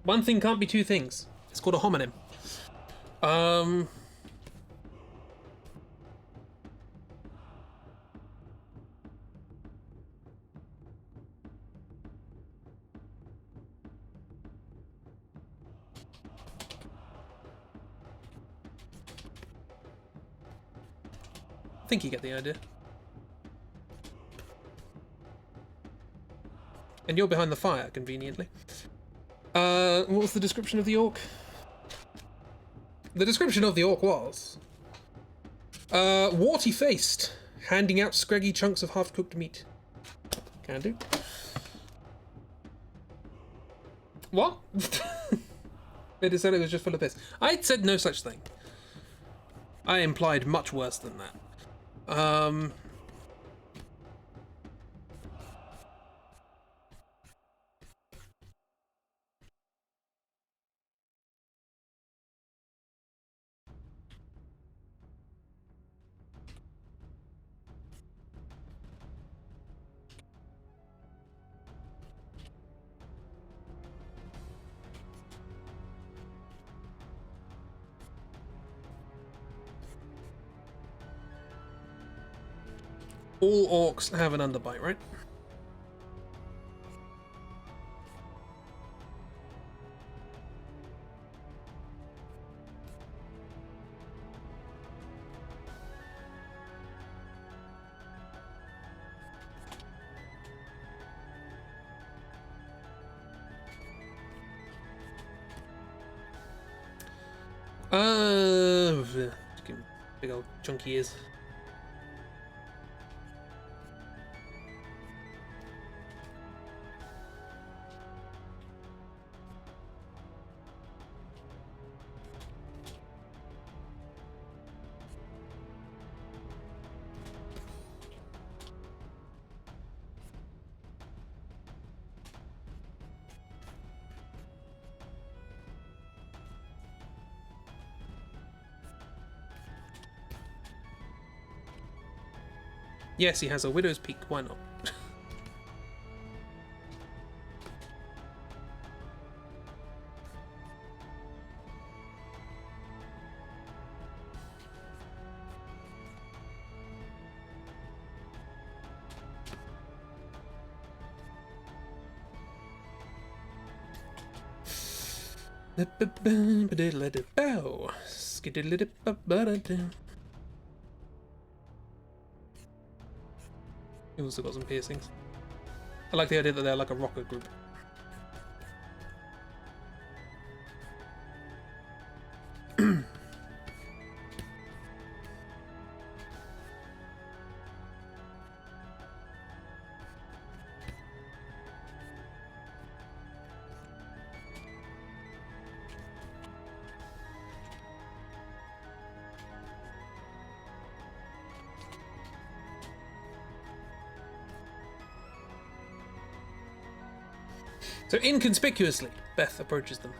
One thing can't be two things. It's called a homonym. I think you get the idea. And you're behind the fire, conveniently. What was the description of the orc? The description of the orc was... warty-faced, handing out scraggy chunks of half-cooked meat. Can do. What? It said it was just full of piss. I said no such thing. I implied much worse than that. All orcs have an underbite, right? Big old chunky ears. Yes, he has a widow's peak. Why not? You've also got some piercings. I like the idea that they're like a rocker group. So inconspicuously, Beth approaches them.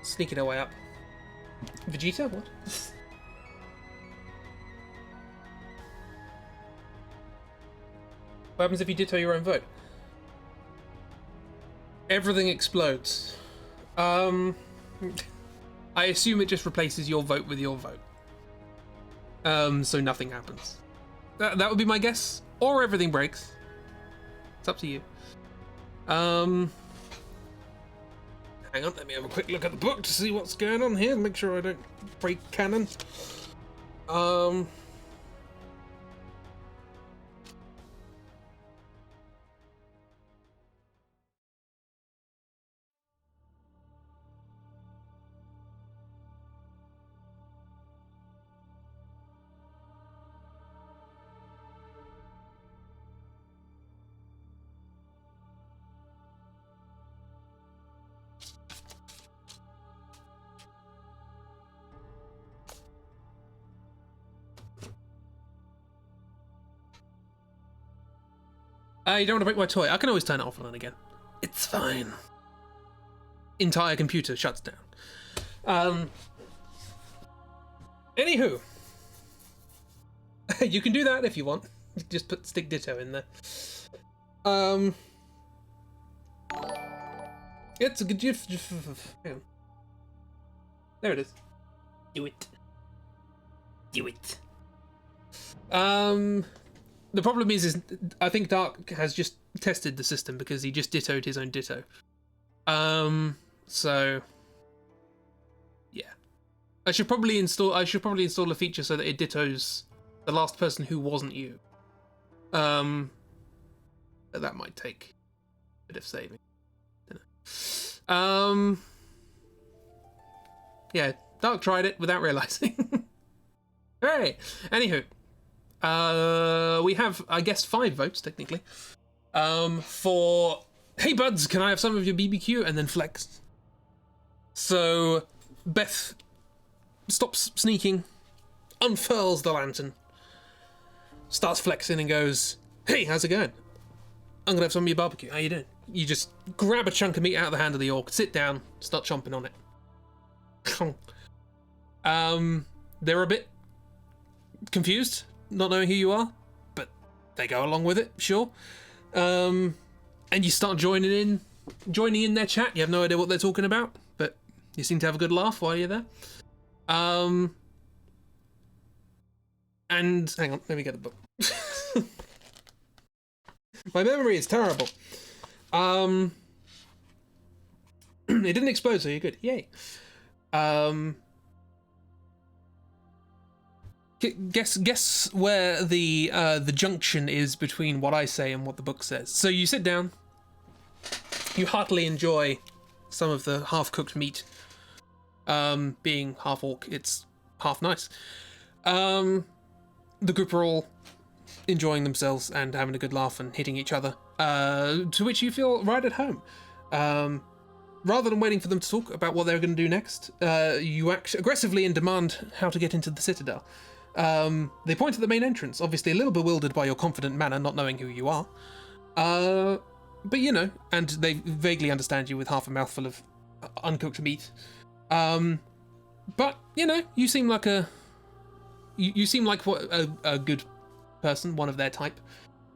Sneaking her way up. Vegeta? What? What happens if you ditto your own vote? Everything explodes. I assume it just replaces your vote with your vote. So nothing happens. That would be my guess. Or everything breaks. It's up to you. Hang on, let me have a quick look at the book to see what's going on here. Make sure I don't break canon. You don't want to break my toy. I can always turn it off and on again. It's fine. Entire computer shuts down. Anywho. You can do that if you want. Just stick ditto in there. It's a good... Hang on. There it is. Do it. Do it. The problem is I think Dark has just tested the system because he just dittoed his own ditto. So yeah, I should probably install a feature so that it dittos the last person who wasn't you. But that might take a bit of saving. Yeah, Dark tried it without realizing. Hey, anywho. We have, I guess, 5 votes, technically. For, hey buds, can I have some of your BBQ? And then flex. So, Beth stops sneaking, unfurls the lantern, starts flexing and goes, hey, how's it going? I'm gonna have some of your barbecue. How you doing? You just grab a chunk of meat out of the hand of the orc, sit down, start chomping on it. They're a bit confused, not knowing who you are, but they go along with it, sure. And you start joining in their chat. You have no idea what they're talking about, but you seem to have a good laugh while you're there. And hang on, let me get the book. My memory is terrible. It didn't explode, so you're good. Yay. Guess where the junction is between what I say and what the book says. So you sit down, you heartily enjoy some of the half-cooked meat. Being half orc, it's half nice. The group are all enjoying themselves and having a good laugh and hitting each other. To which you feel right at home. Rather than waiting for them to talk about what they're going to do next, you act aggressively and demand how to get into the Citadel. They point at the main entrance, obviously a little bewildered by your confident manner, not knowing who you are. But you know, and they vaguely understand you with half a mouthful of uncooked meat. But you know, you seem like you seem like a good person, one of their type.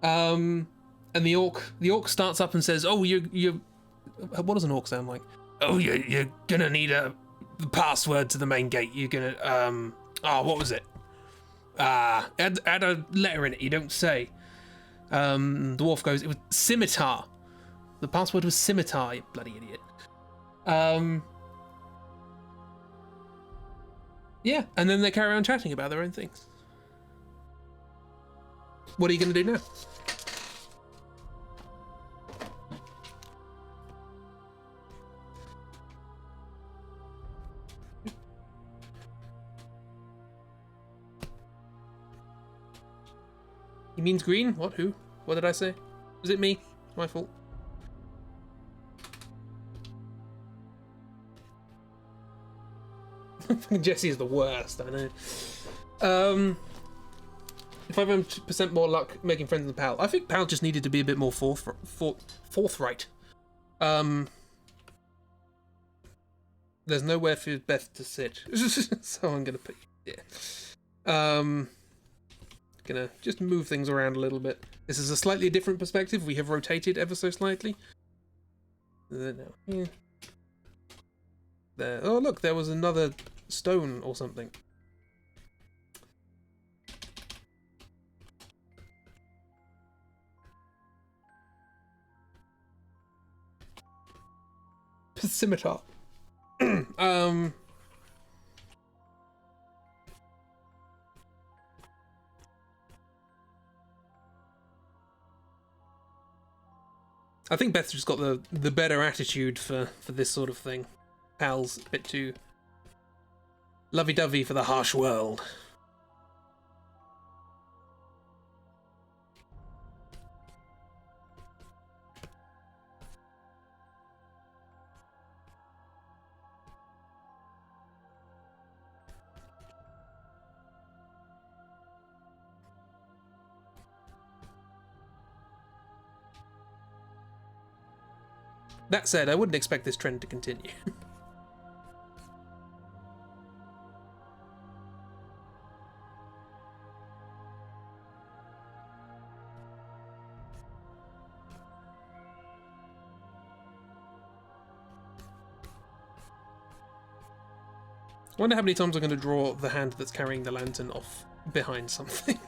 And the orc starts up and says, "Oh, you what does an orc sound like? Oh, you're gonna need the password to the main gate. You're gonna what was it? Add a letter in it. You don't say." The dwarf goes, "It was scimitar. The password was scimitar. You bloody idiot." Yeah, and then they carry on chatting about their own things. What are you going to do now? He means green? What? Who? What did I say? Was it me? My fault. Jesse is the worst, I know. If I have 1% more luck making friends with Pal, I think Pal just needed to be a bit more forthright. There's nowhere for Beth to sit, so I'm gonna put you here. Gonna just move things around a little bit. This is a slightly different perspective. We have rotated ever so slightly. There. Oh look, there was another stone or something. Scimitar. I think Beth's just got the better attitude for this sort of thing. Pal's a bit too lovey-dovey for the harsh world. That said, I wouldn't expect this trend to continue. I wonder how many times I'm going to draw the hand that's carrying the lantern off behind something.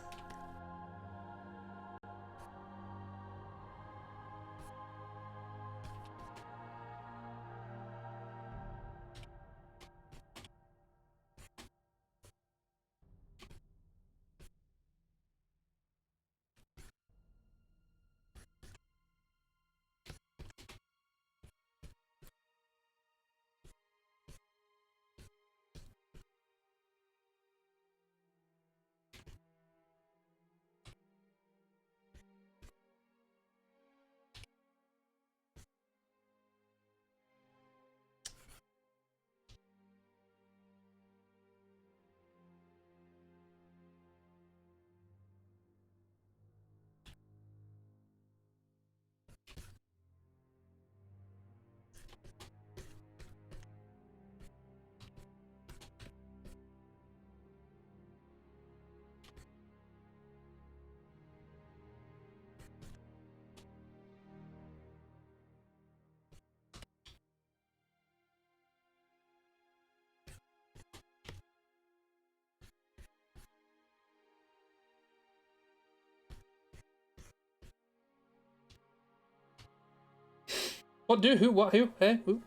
What do? Who? What? Who? Hey? Who?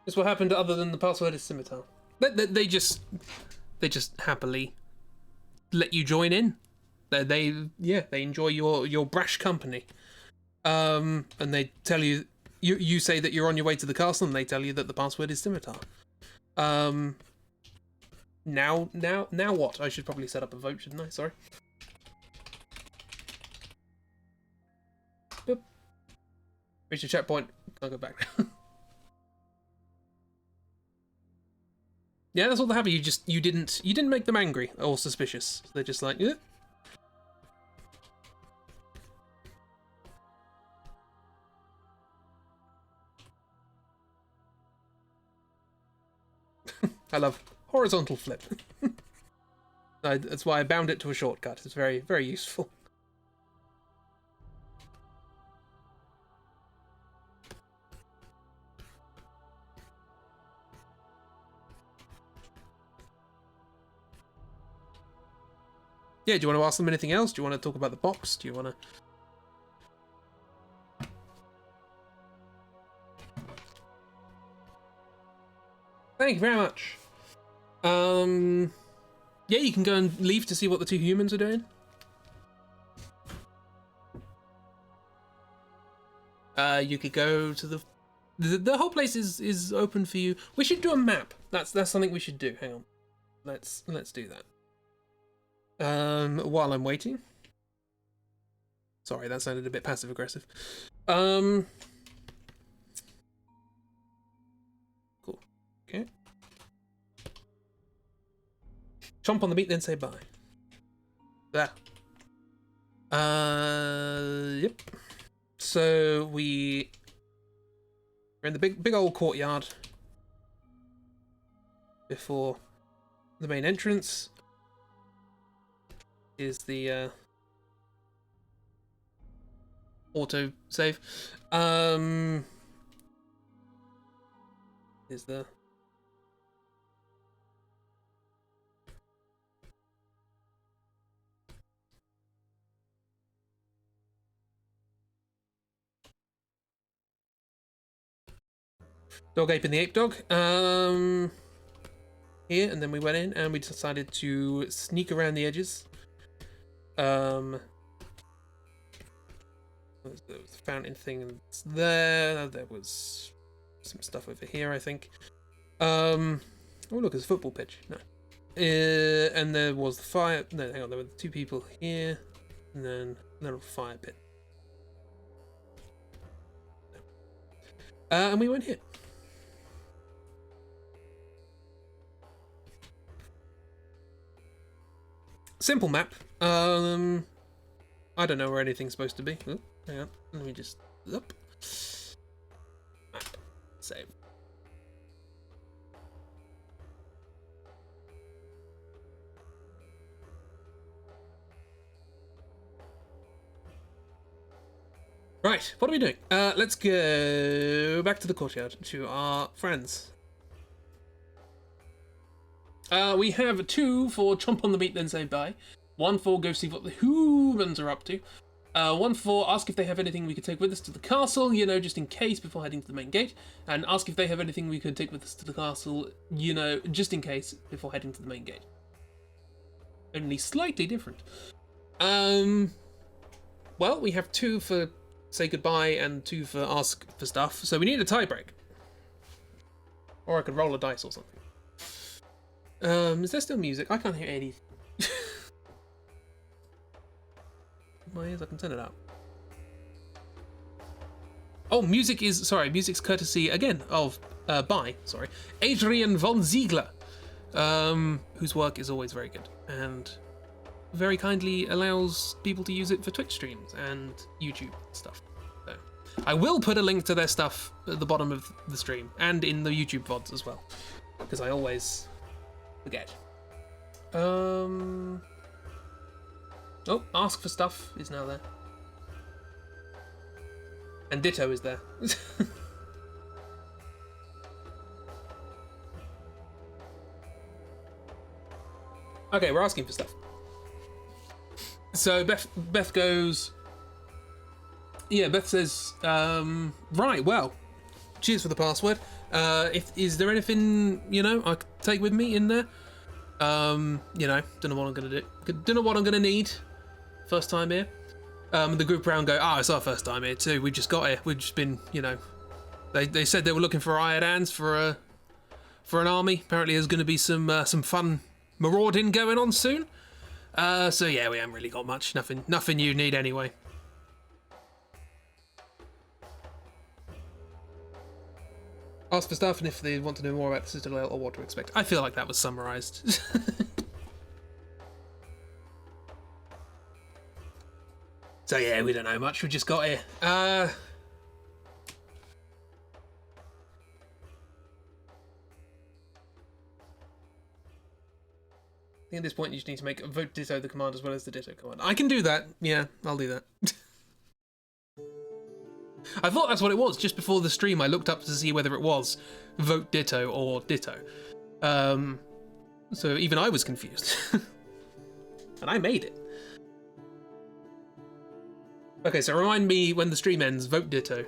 This what happened other than the password is scimitar. They just happily let you join in. They enjoy your brash company. And they tell you you say that you're on your way to the castle, and they tell you that the password is scimitar. Now what? I should probably set up a vote, shouldn't I? Sorry. Boop. Reach a checkpoint. I'll go back now. Yeah, that's all that happened. You didn't make them angry or suspicious. They're just like, yeah. I love horizontal flip. That's why I bound it to a shortcut. It's very, very useful. Yeah, do you want to ask them anything else? Do you want to talk about the box? Do you want to... Thank you very much. Yeah, you can go and leave to see what the two humans are doing. You could go to the whole place is open for you. We should do a map. That's something we should do. Hang on. Let's do that. While I'm waiting. Sorry, that sounded a bit passive aggressive. Cool. Okay. Chomp on the meat, then say bye. There. Yep. So we're in the big old courtyard before the main entrance. Is the auto save. Is the Dog Ape and the Ape Dog. Here, and then we went in and we decided to sneak around the edges. There was the fountain thing there. There was some stuff over here, I think. Oh look, it's a football pitch. No. And there was the fire. No, hang on. There were two people here, and then a little fire pit. And we went here. Simple map. I don't know where anything's supposed to be. Oh, hang on. Let me just up. Map. Save. Right, what are we doing? Let's go back to the courtyard to our friends. We have 2 for Chomp on the Meat, then say bye. 1 for go see what the humans are up to. 1 for ask if they have anything we could take with us to the castle, you know, just in case before heading to the main gate. And ask if they have anything we could take with us to the castle, you know, just in case before heading to the main gate. Only slightly different. Well, we have 2 for say goodbye and 2 for ask for stuff, so we need a tiebreak. Or I could roll a dice or something. Is there still music? I can't hear anything. My ears, I can turn it up. Oh, music's courtesy, again, of, Adrian von Ziegler, whose work is always very good, and very kindly allows people to use it for Twitch streams and YouTube stuff. So, I will put a link to their stuff at the bottom of the stream, and in the YouTube VODs as well, because I always forget. Oh, ask for stuff is now there. And ditto is there. Okay, we're asking for stuff. So Beth goes... Yeah, Beth says, right, well, cheers for the password. Is there anything, you know, I could take with me in there? You know, don't know what I'm gonna do. Don't know what I'm gonna need. First time here. The group around go, it's our first time here too. We just got here. We've just been, you know, they said they were looking for hired hands for an army. Apparently there's gonna be some fun marauding going on soon. So yeah, we haven't really got much. Nothing you need anyway. Ask for stuff, and if they want to know more about the Citadel or what to expect. I feel like that was summarised. So yeah, we don't know much. We just got here. I think at this point you just need to make a vote ditto the command as well as the ditto command. I can do that. Yeah, I'll do that. I thought that's what it was. Just before the stream, I looked up to see whether it was vote ditto or ditto. So even I was confused. And I made it. Okay, so remind me when the stream ends, vote ditto.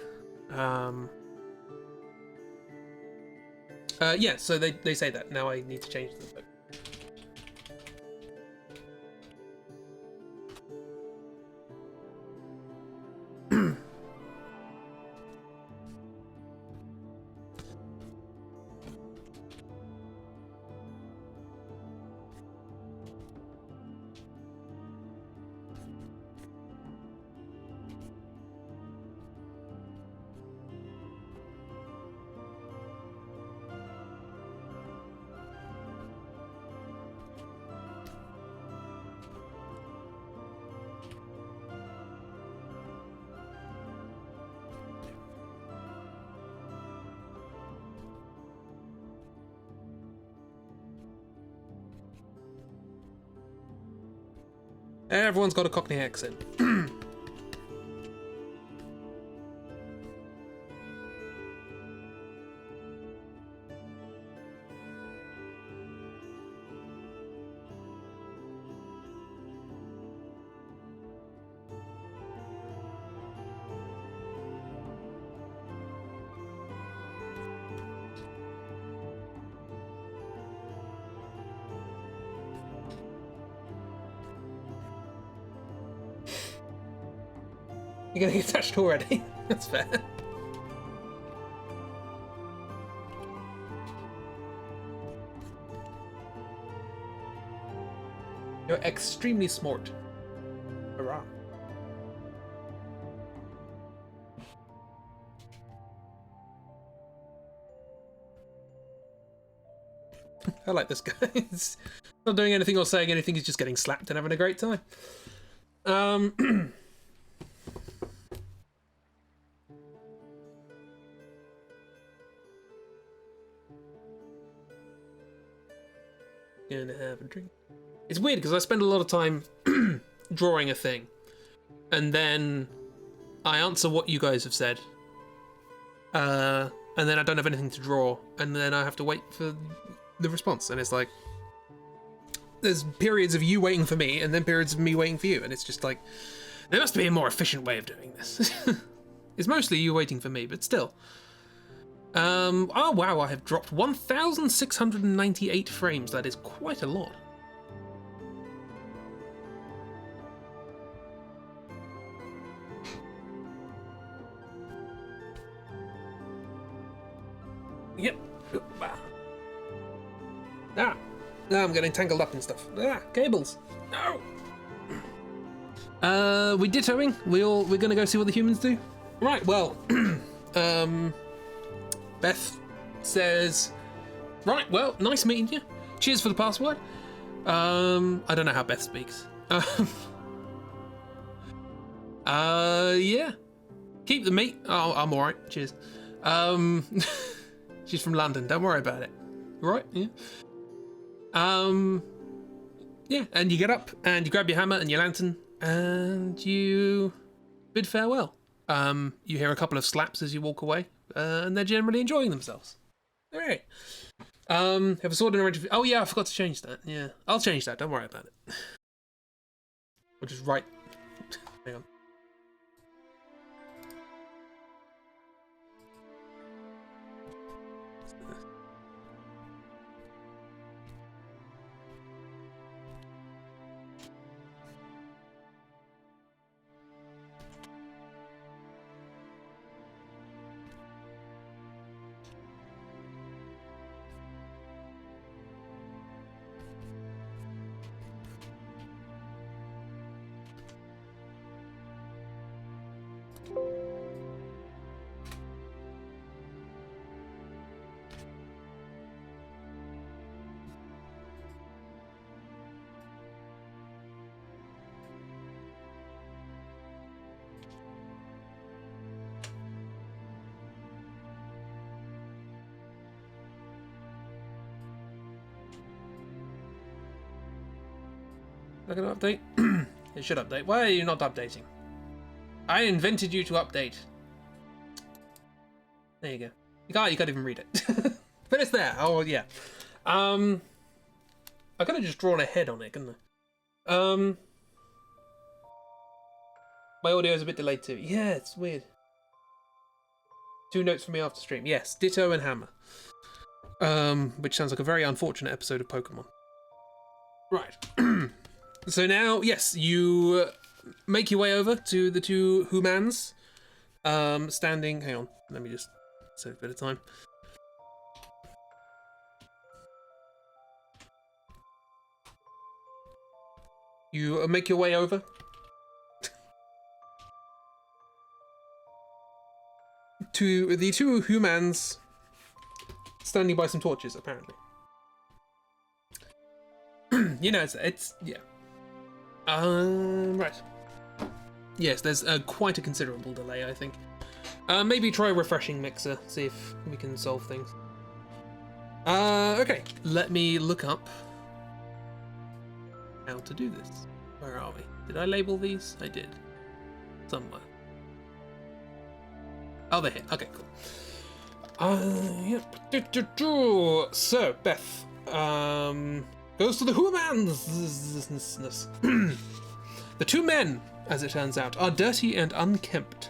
Yeah, so they say that. Now I need to change the book. Everyone's got a Cockney accent. You're getting attached already. That's fair. You're extremely smart. Hurrah. I like this guy. He's not doing anything or saying anything, he's just getting slapped and having a great time. Gonna have a drink. It's weird because I spend a lot of time drawing a thing, and then I answer what you guys have said, and then I don't have anything to draw, and then I have to wait for the response, and it's like there's periods of you waiting for me, and then periods of me waiting for you, and it's just like there must be a more efficient way of doing this. It's mostly you waiting for me, but still. Oh wow, I have dropped 1,698 frames. That is quite a lot. Yep. Ah, now I'm getting tangled up in stuff. Ah, cables. No. We dittoing. We're gonna go see what the humans do. Right. Well. Beth says, right, well, nice meeting you. Cheers for the password. I don't know how Beth speaks. Yeah. Keep the meat. Oh, I'm alright. Cheers. She's from London. Don't worry about it. Right? Yeah. Yeah, and you get up and you grab your hammer and your lantern and you bid farewell. You hear a couple of slaps as you walk away. And they're generally enjoying themselves. All right. Have a sword and a range of... Oh yeah, I forgot to change that. Yeah, I'll change that. Don't worry about it. We'll just write. Hang on. Not gonna update? It should update. Why are you not updating? I invented you to update. There you go. You can't even read it. But it's there. Oh yeah. I could have just drawn a head on it, couldn't I? My audio is a bit delayed too. Yeah, it's weird. 2 notes from me after stream. Yes, ditto and hammer. which sounds like a very unfortunate episode of Pokemon. Right. So now, yes, you make your way over to the two humans standing. Hang on, let me just save a bit of time. You make your way over to the two humans standing by some torches, apparently. You know, it's yeah. Right. Yes, there's quite a considerable delay, I think. Maybe try a refreshing mixer, see if we can solve things. Okay, let me look up how to do this. Where are we? Did I label these? I did. Somewhere. Oh, they're here. Okay, cool. Yep. So, Beth, goes to the humans. The two men, as it turns out, are dirty and unkempt.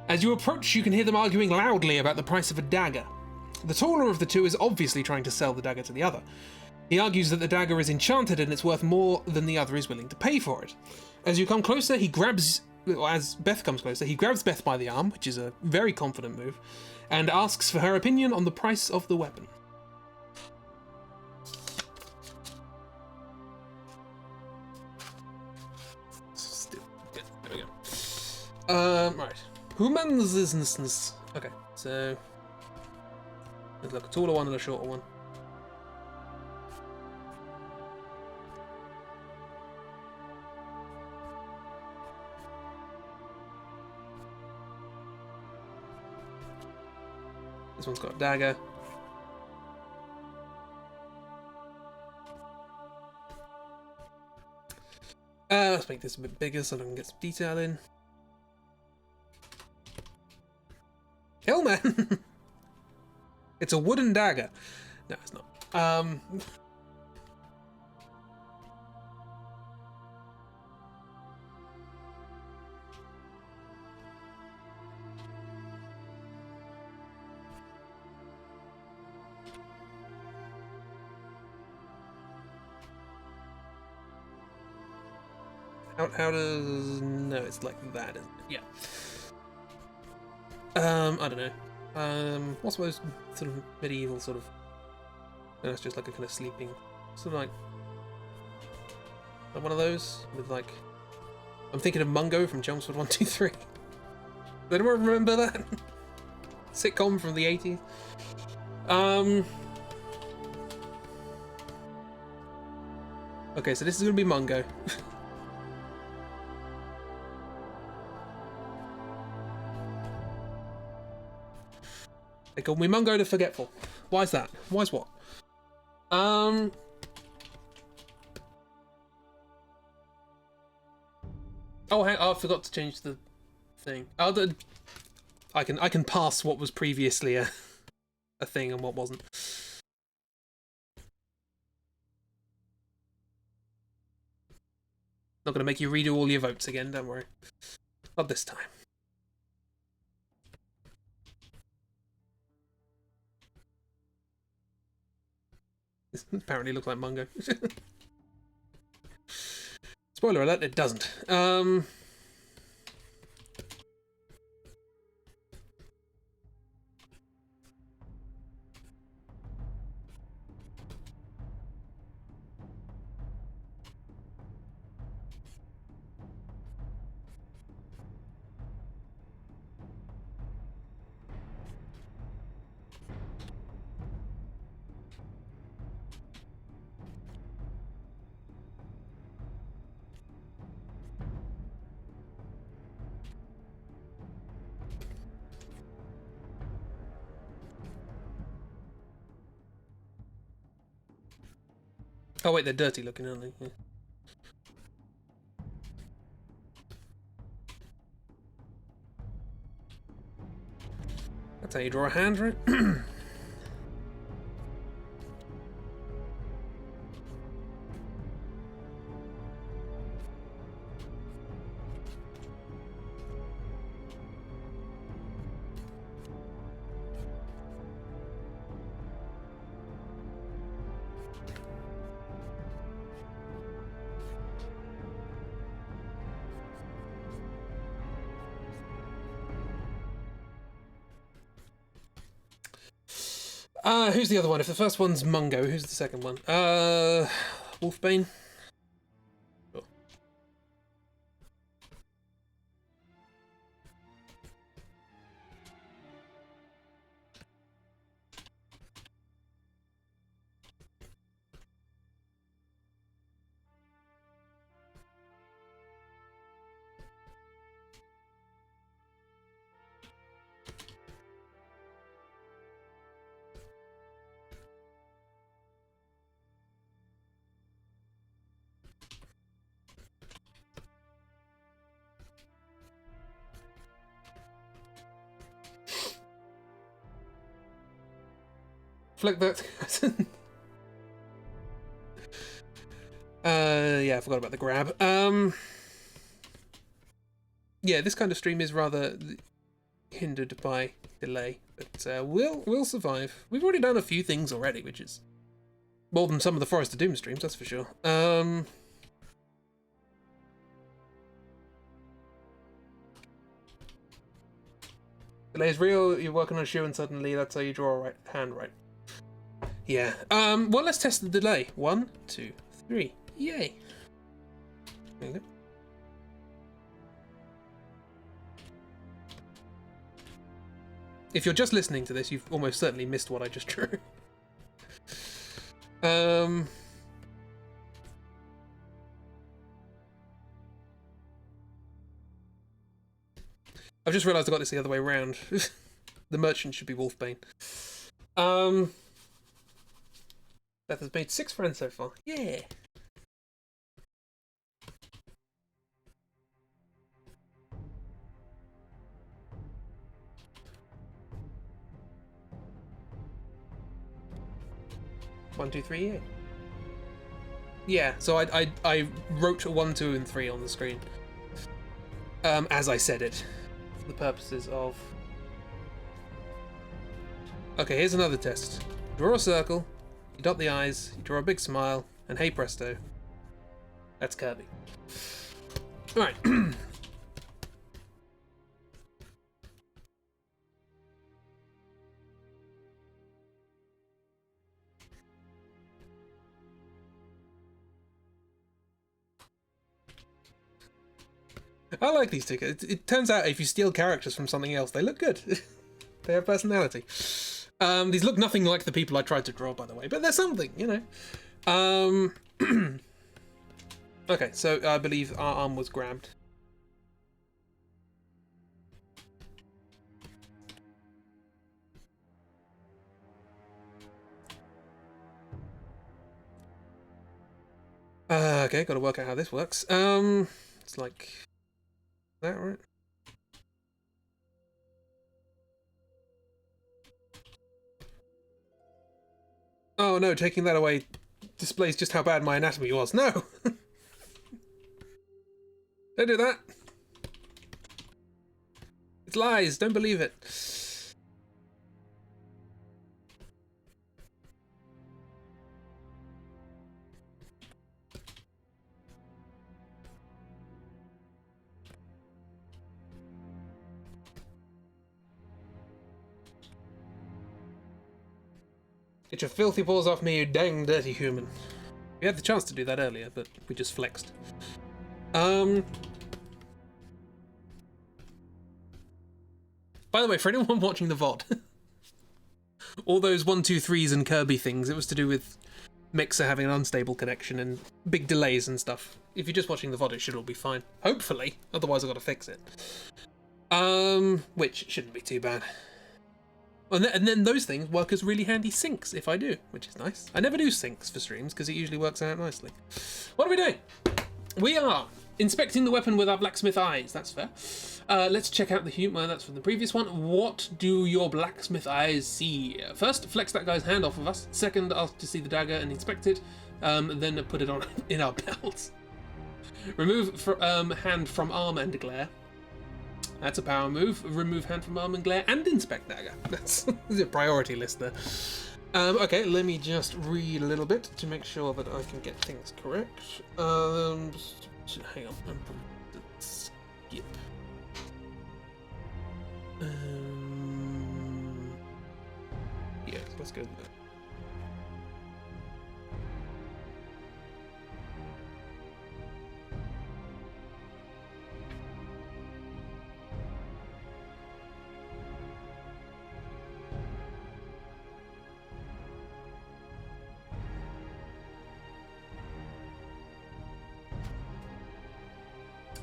As you approach, you can hear them arguing loudly about the price of a dagger. The taller of the two is obviously trying to sell the dagger to the other. He argues that the dagger is enchanted and it's worth more than the other is willing to pay for it. As you come closer, as Beth comes closer, he grabs Beth by the arm, which is a very confident move, and asks for her opinion on the price of the weapon. There we go. Right. Humans. Okay, so there's like a taller one and a shorter one. This one's got a dagger. Let's make this a bit bigger so I can get some detail in. Hellman! It's a wooden dagger. No, it's not. How does... No, it's like that, isn't it? Yeah. I don't know. What's those sort of medieval sort of... No, it's just like a kind of sleeping... Sort of like one of those with like... I'm thinking of Mungo from Chelmsford 123. Does anyone remember that? Sitcom from the 80s? Okay, so this is going to be Mungo. They called me Mungo the Forgetful. Why is that? Why is what? Oh, I forgot to change the thing. I can pass what was previously a thing and what wasn't. Not gonna make you redo all your votes again, don't worry. Not this time. This apparently looks like Mungo. Spoiler alert, it doesn't. Oh wait, they're dirty looking, aren't they? Yeah. That's how you draw a hand, right? Who's the other one? If the first one's Mungo, who's the second one? Wolfbane. Sure. Flick that. Yeah, I forgot about the grab. Yeah, this kind of stream is rather hindered by delay, but we'll survive. We've already done a few things already, which is more than some of the Forest of Doom streams, that's for sure. Delay is real. You're working on a shoe, and suddenly that's how you draw a right hand, right? Yeah. Well, let's test the delay. 1, 2, 3. Yay. There you go. If you're just listening to this, you've almost certainly missed what I just drew. I've just realised I got this the other way around. The merchant should be Wolfbane. Beth has made 6 friends so far. Yeah. One, two, three, yeah. Yeah, so I wrote 1, 2, and 3 on the screen. As I said it. For the purposes of... Okay, here's another test. Draw a circle, you dot the eyes, you draw a big smile, and hey presto. That's Kirby. Alright. I like these tickets. It turns out if you steal characters from something else, they look good. They have personality. These look nothing like the people I tried to draw, by the way, but they're something, you know. Okay, so I believe our arm was grabbed. Okay, gotta work out how this works. It's like that, right? Oh no, taking that away displays just how bad my anatomy was. No! Don't do that! It's lies, don't believe it. Get your filthy paws off me, you dang dirty human. We had the chance to do that earlier, but we just flexed. By the way, for anyone watching the VOD, all those 1, 2, 3s and Kirby things, it was to do with Mixer having an unstable connection and big delays and stuff. If you're just watching the VOD, it should all be fine. Hopefully, otherwise I've got to fix it. Which shouldn't be too bad. And then those things work as really handy syncs if I do, which is nice. I never do syncs for streams because it usually works out nicely. What are we doing? We are inspecting the weapon with our blacksmith eyes. That's fair. Let's check out the humor. That's from the previous one. What do your blacksmith eyes see? First, flex that guy's hand off of us. Second, ask to see the dagger and inspect it. Then put it on in our belts. Remove hand from arm and glare. That's a power move. Remove hand from arm and glare and inspect dagger. That's a priority list there. Okay, let me just read a little bit to make sure that I can get things correct. Hang on. Skip. Yeah, let's go there.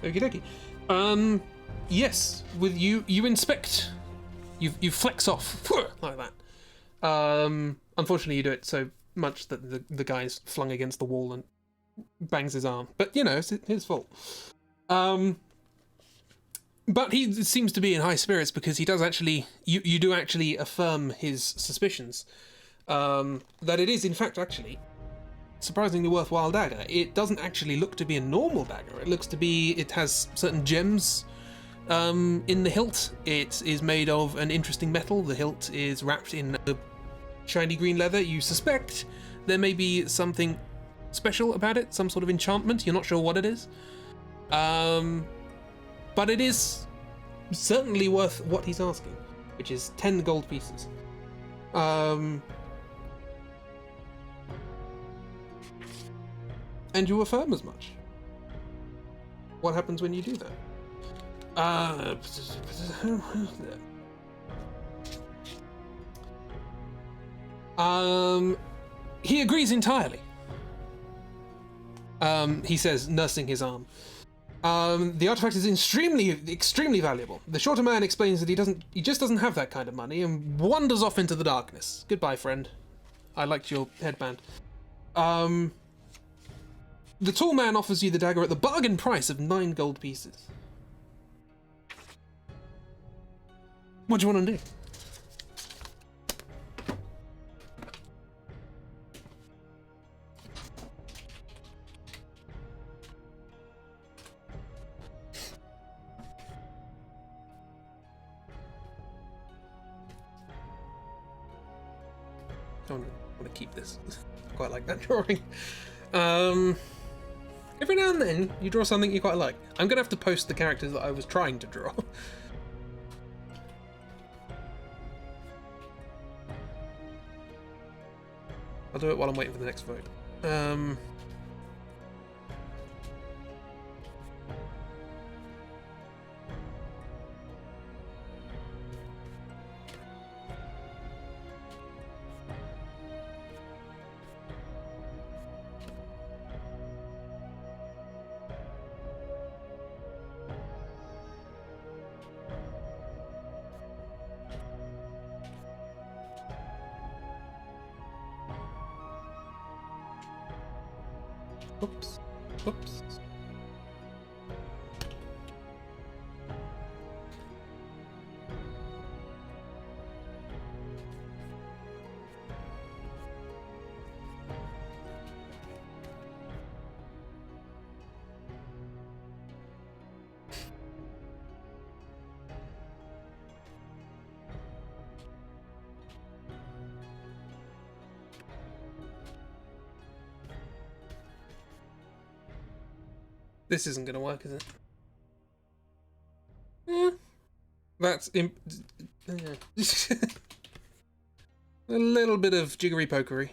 Okie dokie. Yes, with you inspect, you flex off like that. Unfortunately, you do it so much that the guy's flung against the wall and bangs his arm. But you know, it's his fault. But he seems to be in high spirits because he does actually, you do actually affirm his suspicions that it is in fact actually surprisingly worthwhile dagger. It doesn't actually look to be a normal dagger. It looks to be, it has certain gems in the hilt. It is made of an interesting metal. The hilt is wrapped in a shiny green leather. You suspect there may be something special about it, some sort of enchantment. You're not sure what it is. But it is certainly worth what he's asking, which is 10 gold pieces. And you affirm as much. What happens when you do that? He agrees entirely. He says, nursing his arm. The artifact is extremely valuable. The shorter man explains that he just doesn't have that kind of money and wanders off into the darkness. Goodbye, friend. I liked your headband. The tall man offers you the dagger at the bargain price of 9 gold pieces. What do you want to do? I want to keep this. I quite like that drawing. Every now and then, you draw something you quite like. I'm going to have to post the characters that I was trying to draw. I'll do it while I'm waiting for the next vote. Oops. Oops. This isn't going to work, is it? That's a little bit of jiggery pokery.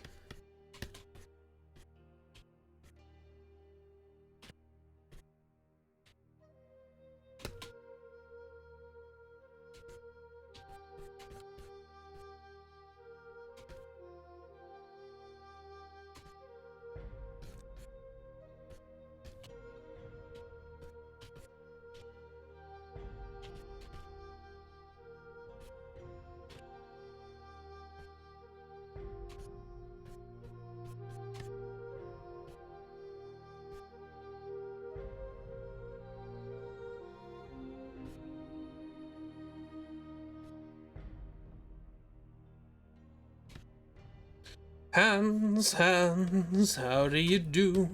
Hands, hands, how do you do?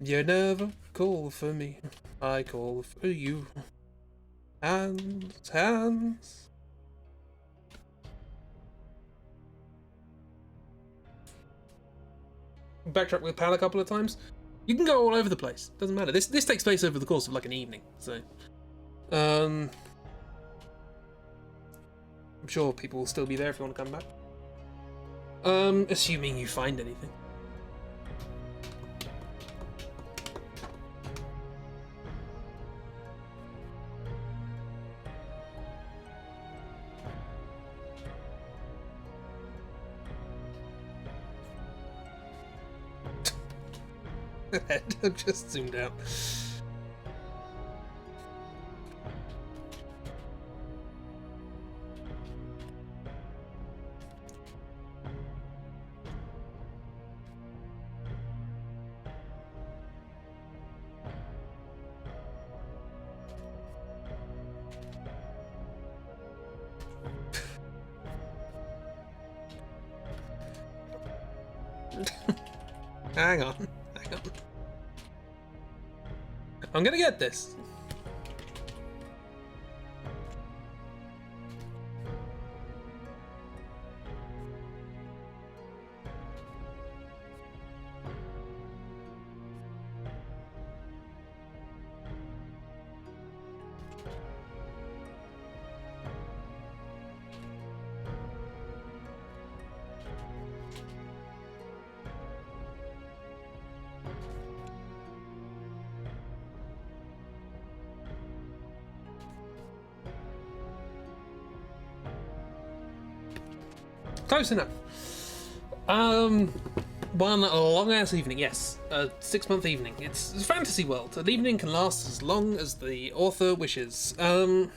You never call for me, I call for you. Hands, hands. Backtrack with Pal a couple of times. You can go all over the place. Doesn't matter. This takes place over the course of like an evening, so. I'm sure people will still be there if you want to come back. Assuming you find anything. I've just zoomed out. Hang on. I'm gonna get this. Close enough. One long ass evening, yes. A 6-month evening. It's a fantasy world. An evening can last as long as the author wishes. Oops.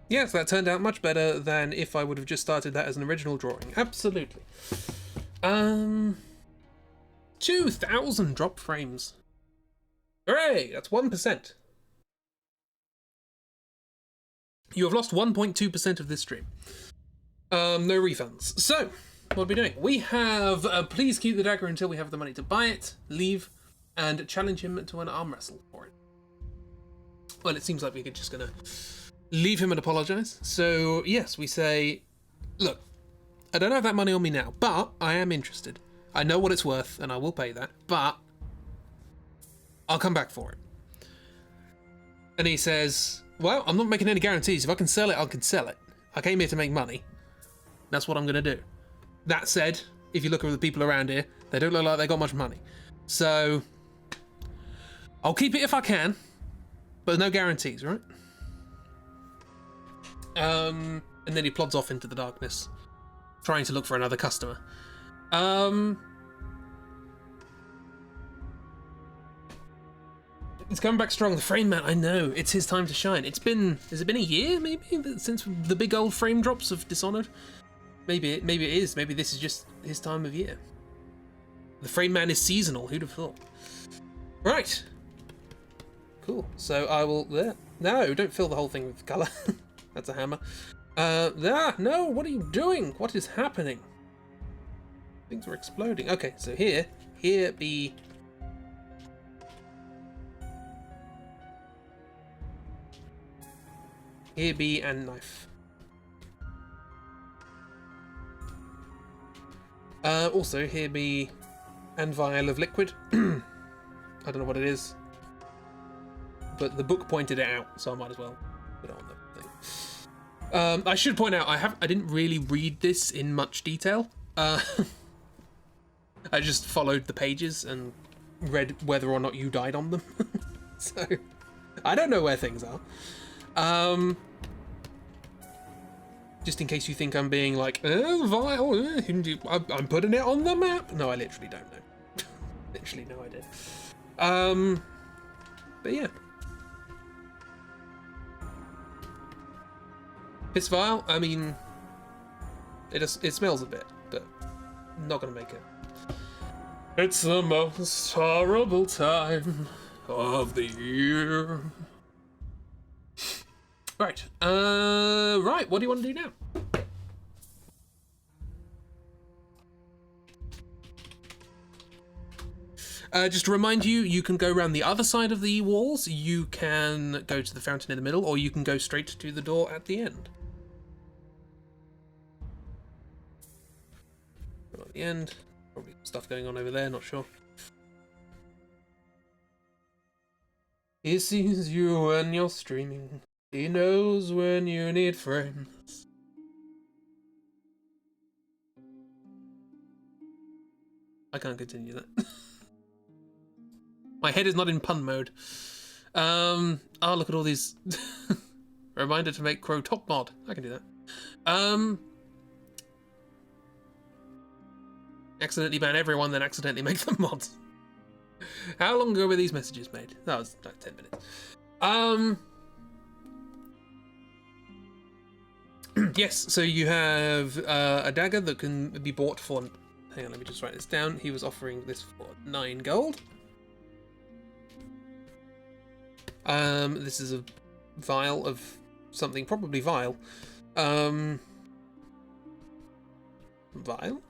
Yes, that turned out much better than if I would have just started that as an original drawing. Absolutely. 2,000 drop frames. Hooray! That's 1%. You have lost 1.2% of this stream. No refunds. So, what are we doing? We have please keep the dagger until we have the money to buy it, leave, and challenge him to an arm wrestle for it. Well, it seems like we're just gonna leave him and apologise. So, yes, we say, look, I don't have that money on me now, but I am interested. I know what it's worth, and I will pay that, but I'll come back for it. And he says, well, I'm not making any guarantees. If I can sell it, I can sell it. I came here to make money. That's what I'm going to do. That said, if you look at the people around here, they don't look like they got much money. So, I'll keep it if I can, but no guarantees, right? And then he plods off into the darkness, trying to look for another customer. It's coming back strong. The frame man, I know. It's his time to shine. Has it been a year, maybe, since the big old frame drops of Dishonored? Maybe it is. Maybe this is just his time of year. The frame man is seasonal. Who'd have thought? Right. Cool. So I will... There. No, don't fill the whole thing with colour. That's a hammer. No, what are you doing? What is happening? Things are exploding. Okay, so here be... Here be and knife. Also, here be and vial of liquid. I don't know what it is, but the book pointed it out, so I might as well put it on the thing. I should point out I didn't really read this in much detail. I just followed the pages and read whether or not you died on them. So I don't know where things are. Just in case you think I'm being like, vial, I'm putting it on the map. No, I literally don't know. Literally no idea. But yeah. This vial, I mean, it smells a bit, but I'm not gonna make it. It's the most horrible time of the year. Right. Right, what do you want to do now? Just to remind you, you can go around the other side of the walls, you can go to the fountain in the middle, or you can go straight to the door at the end. end. Probably stuff going on over there, not sure. He sees you when you're streaming. He knows when you need friends. I can't continue that. My head is not in pun mode. Oh, look at all these. Reminder to make Crow top mod. I can do that. Accidentally ban everyone, then accidentally make them mods. How long ago were these messages made? That was like 10 minutes. Yes, so you have a dagger that can be bought for... Hang on, let me just write this down. He was offering this for 9 gold. This is a vial of something, probably vile. Vial?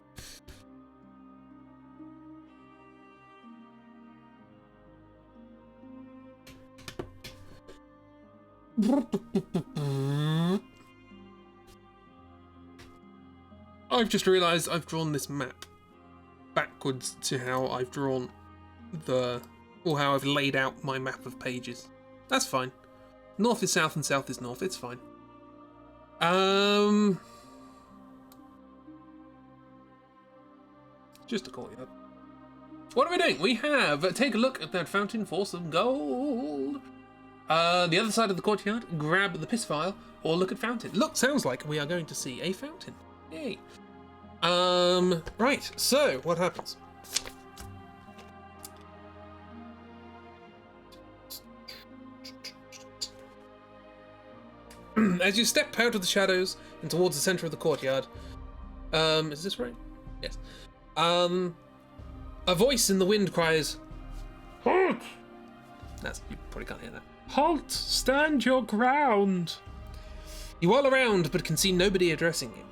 I've just realised I've drawn this map backwards to how I've drawn or how I've laid out my map of pages. That's fine. North is south and south is north, it's fine. Just a courtyard. What are we doing? We have, take a look at that fountain for some gold. The other side of the courtyard, grab the piss vial, or look at fountain. Look, sounds like we are going to see a fountain. Yay. Right, so, what happens? As you step out of the shadows and towards the centre of the courtyard, is this right? Yes. A voice in the wind cries, "Halt!" You probably can't hear that. "Halt! Stand your ground!" You whirl around, but can see nobody addressing you.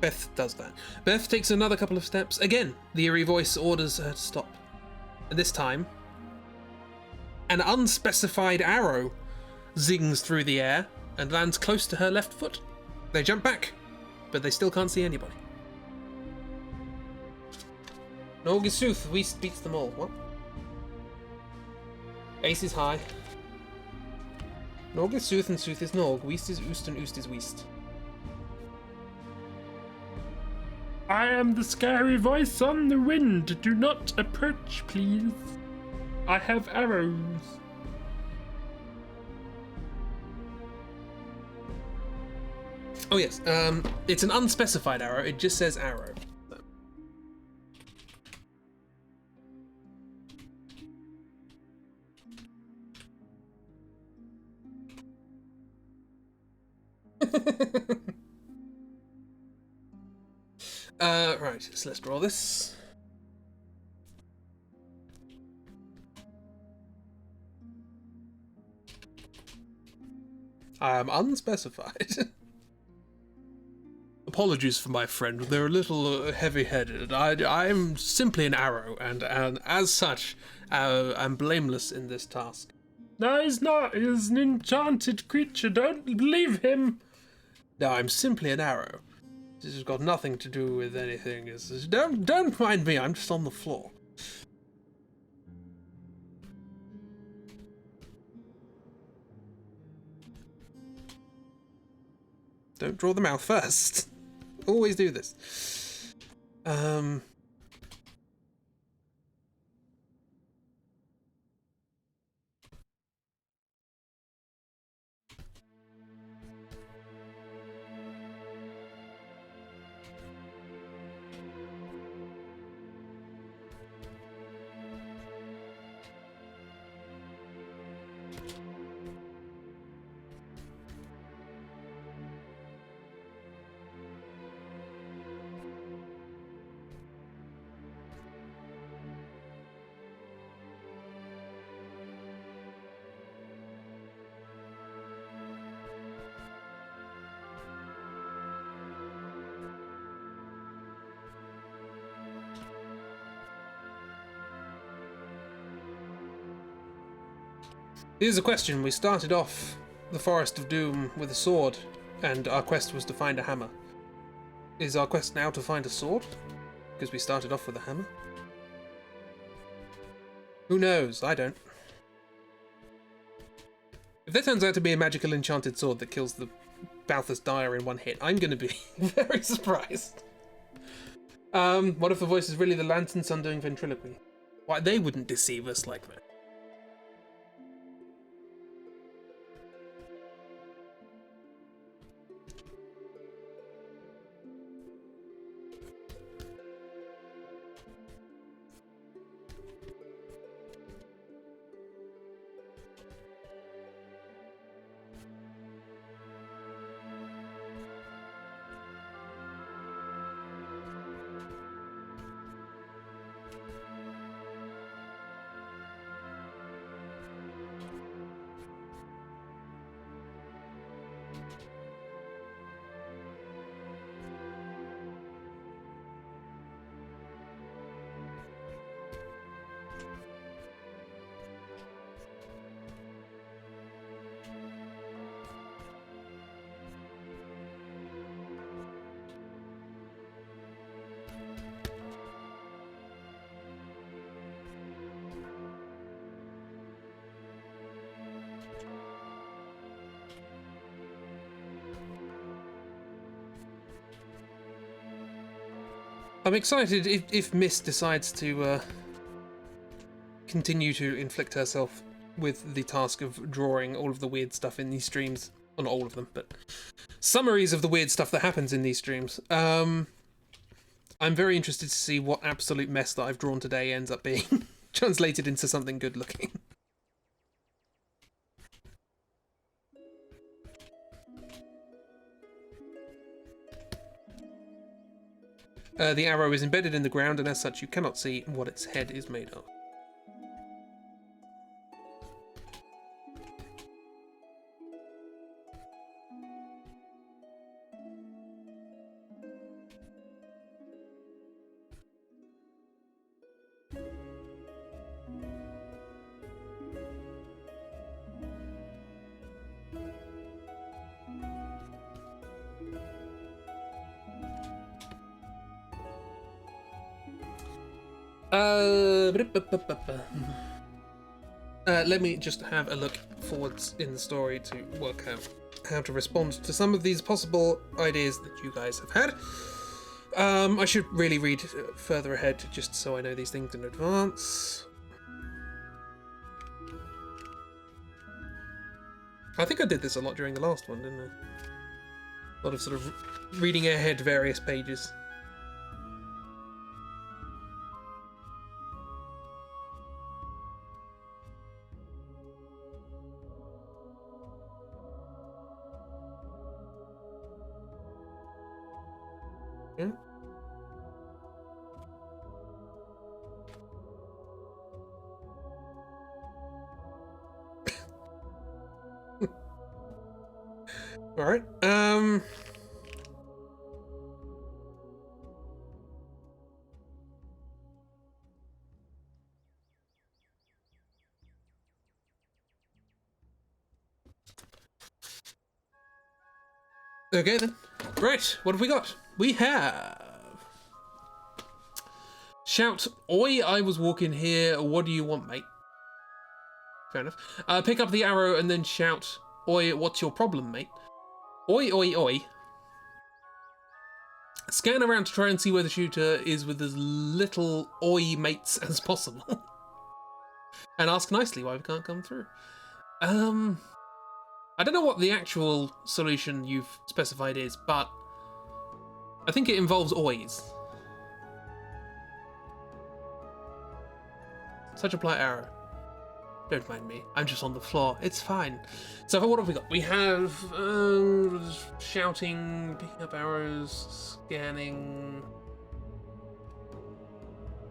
Beth does that. Beth takes another couple of steps. Again, the eerie voice orders her to stop. And this time, an unspecified arrow zings through the air and lands close to her left foot. They jump back, but they still can't see anybody. Norgisuth, Weast beats them all. What? Ace is high. Norg is Sooth and Sooth is Norg. Weast is Oost and Oost is Weast. I am the scary voice on the wind. Do not approach, please. I have arrows. Oh yes, it's an unspecified arrow. It just says arrow. Right, so let's draw this. I am unspecified. Apologies for my friend, they're a little heavy-headed. I'm simply an arrow, and as such, I'm blameless in this task. No, he's not. He's an enchanted creature. Don't believe him. No, I'm simply an arrow. This has got nothing to do with anything. Don't mind me. I'm just on the floor. Don't draw the mouth first. Always do this. Here's a question. We started off the Forest of Doom with a sword, and our quest was to find a hammer. Is our quest now to find a sword? Because we started off with a hammer? Who knows? I don't. If there turns out to be a magical enchanted sword that kills the Balthus Dire in one hit, I'm going to be very surprised. What if the voice is really the Lantern Sun doing ventriloquy? Why, they wouldn't deceive us like that. I'm excited if Miss decides to continue to inflict herself with the task of drawing all of the weird stuff in these streams. Well, not all of them, but summaries of the weird stuff that happens in these streams. I'm very interested to see what absolute mess that I've drawn today ends up being translated into something good looking. The arrow is embedded in the ground, and as such you cannot see what its head is made of. Let me just have a look forwards in the story to work out how to respond to some of these possible ideas that you guys have had. I should really read further ahead just so I know these things in advance. I think I did this a lot during the last one, didn't I? A lot of sort of reading ahead various pages. Yeah. All right. Okay then. Right, what have we got? We have... Shout, oi, I was walking here, what do you want, mate? Fair enough. Pick up the arrow and then shout, oi, what's your problem, mate? Oi, oi, oi. Scan around to try and see where the shooter is with as little oi mates as possible. And ask nicely why we can't come through. I don't know what the actual solution you've specified is, but I think it involves ois. Such a polite arrow. Don't mind me, I'm just on the floor, it's fine. So what have we got? We have shouting, picking up arrows, scanning.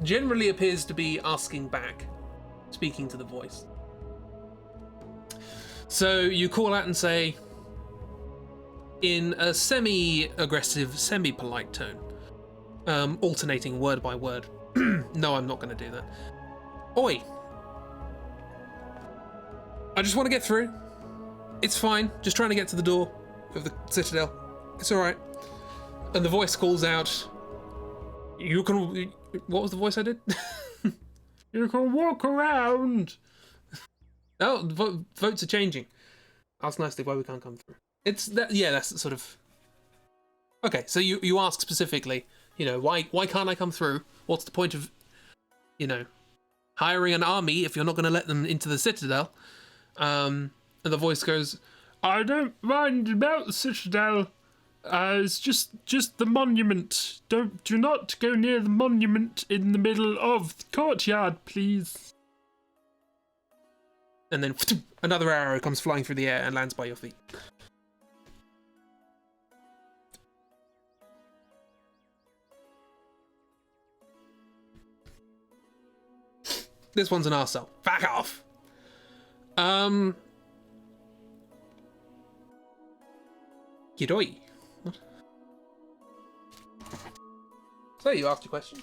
Generally appears to be asking back, speaking to the voice. So you call out and say, in a semi-aggressive, semi-polite tone, alternating word by word. No, I'm not going to do that. Oi! I just want to get through. It's fine, just trying to get to the door of the Citadel. It's alright. And the voice calls out, You can... What was the voice I did? You can walk around. Oh, votes are changing. Ask nicely why we can't come through. It's that, yeah, that's sort of... Okay, so you ask specifically, you know, why can't I come through? What's the point of, you know, hiring an army if you're not going to let them into the Citadel? And the voice goes, I don't mind about the Citadel. It's just the monument. Do not go near the monument in the middle of the courtyard, please. And then another arrow comes flying through the air and lands by your feet. This one's an arsehole. Back off! Yidoi. What? So, you asked your questions?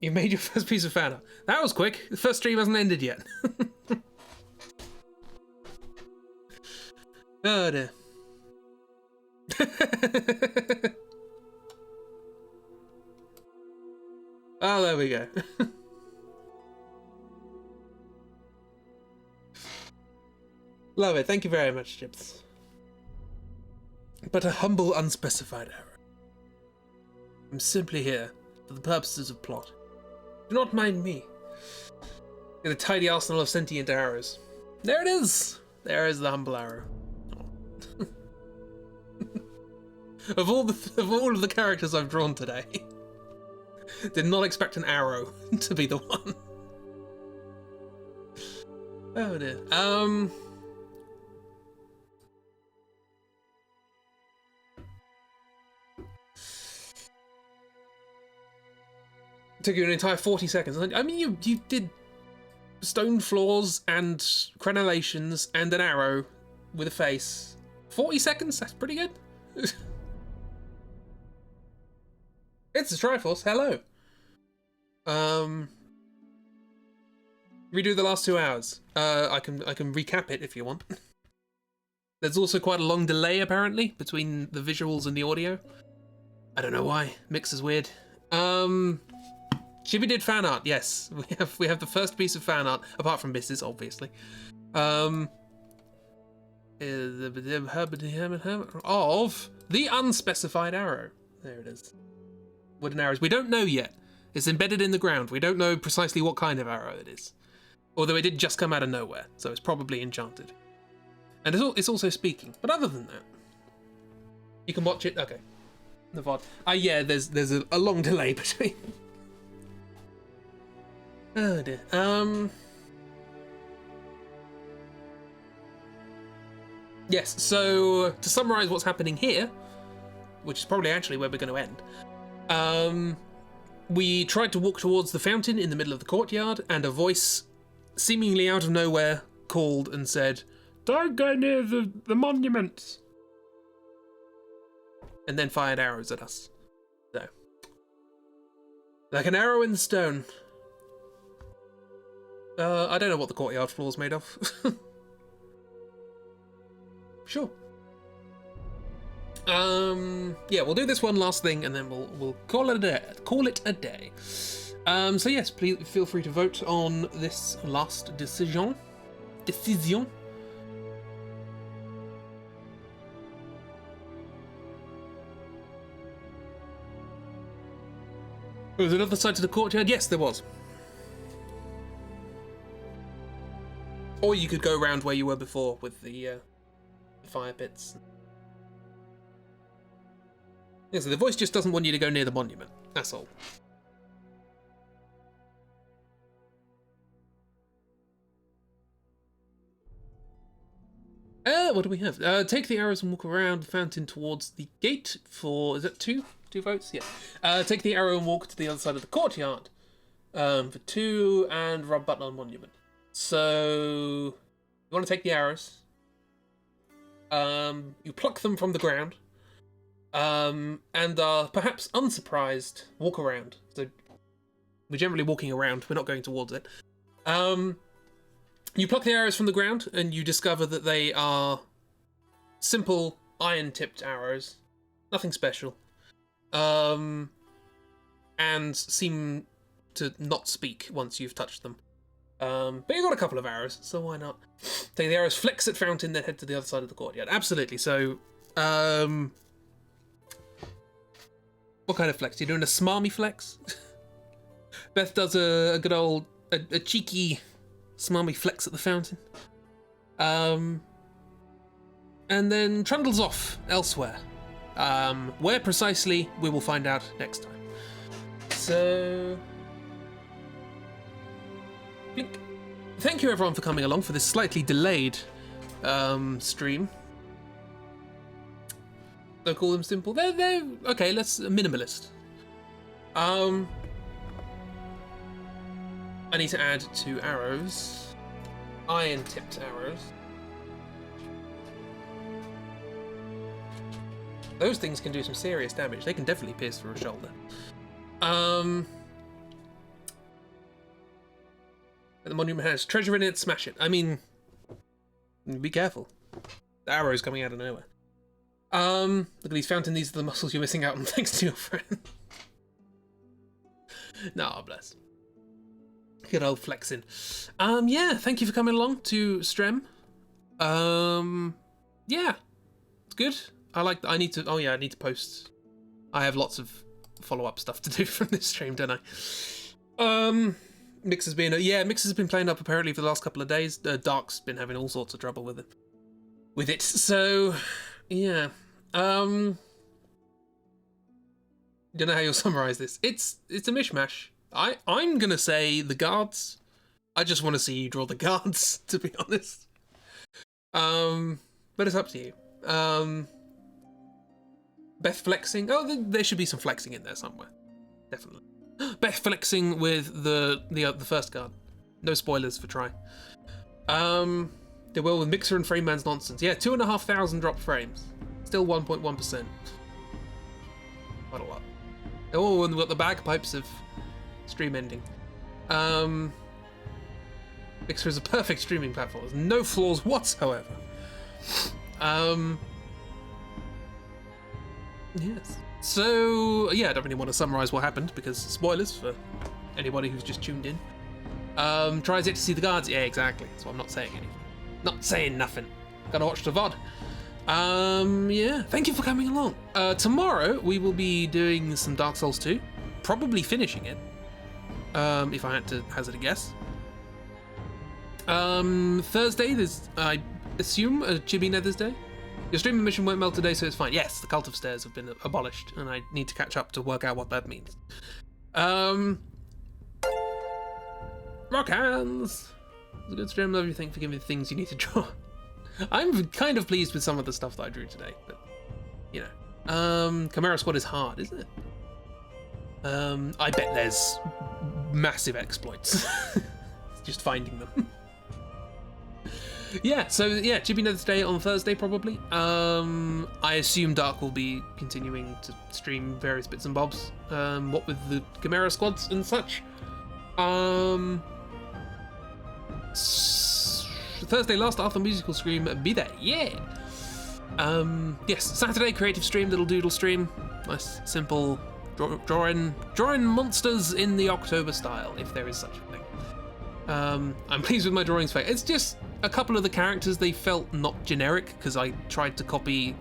You made your first piece of fan art. That was quick. The first stream hasn't ended yet. Oh dear. Oh, there we go. Love it. Thank you very much, Chips. But a humble, unspecified error. I'm simply here for the purposes of plot. Do not mind me. With a tidy arsenal of sentient arrows. There it is! There is the humble arrow. Oh. Of all of the characters I've drawn today, did not expect an arrow to be the one. Oh dear. Took you an entire 40 seconds. I mean, you did stone floors and crenellations and an arrow with a face. 40 seconds? That's pretty good. It's the Triforce. Hello. Redo the last 2 hours. I can recap it if you want. There's also quite a long delay apparently between the visuals and the audio. I don't know why. Mix is weird. Chibi did fan art, yes. We have the first piece of fan art, apart from Mrs. obviously. Of the Unspecified arrow. There it is. Wooden arrows. We don't know yet. It's embedded in the ground. We don't know precisely what kind of arrow it is. Although it did just come out of nowhere, so it's probably enchanted. And it's also speaking. But other than that, you can watch it. Okay. The VOD. Yeah, there's a long delay between. Oh dear. Yes, so to summarise what's happening here, which is probably actually where we're going to end, we tried to walk towards the fountain in the middle of the courtyard, and a voice, seemingly out of nowhere, called and said, "Don't go near the monument!" And then fired arrows at us. So, like an arrow in the stone. I don't know what the courtyard floor is made of. Sure. Yeah, we'll do this one last thing, and then we'll call it a day. So yes, please feel free to vote on this last decision. Was there another side to the courtyard? Yes, there was. Or you could go around where you were before with the fire pits. Yeah, so the voice just doesn't want you to go near the monument. That's all. What do we have? Take the arrows and walk around the fountain towards the gate for... Is that two? 2 votes? Yeah. Take the arrow and walk to the other side of the courtyard for 2 and rub button on monument. So, you want to take the arrows. You pluck them from the ground. and are perhaps unsurprised, walk around. So we're generally walking around, we're not going towards it. You pluck the arrows from the ground, and you discover that they are simple iron-tipped arrows. Nothing special. And seem to not speak once you've touched them. But you got a couple of arrows, so why not? Take the arrows, flex at fountain, then head to the other side of the courtyard. Absolutely. So, what kind of flex? You're doing a smarmy flex? Beth does a good old, a cheeky, smarmy flex at the fountain. And then trundles off elsewhere. Where precisely, we will find out next time. So... blink. Thank you everyone for coming along for this slightly delayed stream. Don't call them simple. They're okay, let's minimalist. I need to add 2 arrows. Iron-tipped arrows. Those things can do some serious damage. They can definitely pierce through a shoulder. The monument has treasure in it, smash it. I mean, be careful. The arrow's coming out of nowhere. Look at these fountain, these are the muscles you're missing out on thanks to your friend. No, bless. Good old flexing. Yeah, thank you for coming along to Strem. Yeah, it's good. I need to post. I have lots of follow-up stuff to do from this stream, don't I? Mix has been playing up apparently for the last couple of days. Dark's been having all sorts of trouble with it. So, yeah. Don't know how you'll summarize this. It's a mishmash. I'm gonna say the guards. I just want to see you draw the guards, to be honest. But it's up to you. Beth flexing. Oh, there should be some flexing in there somewhere. Definitely. Beth flexing with the first guard. No spoilers for try. They will with Mixer and Frame Man's nonsense. Yeah, 2,500 dropped frames. Still 1.1%. Quite a lot. Oh, and we've got the bagpipes of stream ending. Mixer is a perfect streaming platform. There's no flaws whatsoever. Yes. So, yeah, I don't really want to summarise what happened, because spoilers for anybody who's just tuned in. Tries it to see the guards. Yeah, exactly. So I'm not saying anything. Not saying nothing. Gotta watch the VOD. Yeah, thank you for coming along. Tomorrow, we will be doing some Dark Souls 2. Probably finishing it. If I had to hazard a guess. Thursday, there's, I assume, a Chibi Nether's Day. Your streaming mission won't melt today, so it's fine. Yes, the Cult of Stairs have been abolished, and I need to catch up to work out what that means. Rock hands! It's a good stream, love you, thank you for giving me the things you need to draw. I'm kind of pleased with some of the stuff that I drew today, but, you know. Chimera Squad is hard, isn't it? I bet there's massive exploits. Just finding them. Yeah, so yeah, Chibi Nether's Day on Thursday probably. I assume Dark will be continuing to stream various bits and bobs. What with the Chimera squads and such. Thursday last Arthur musical stream, be there, yeah. Yes, Saturday creative stream, little doodle stream. Nice, simple drawing monsters in the October style, if there is such a thing. I'm pleased with my drawings. It's just a couple of the characters, they felt not generic because I tried to copy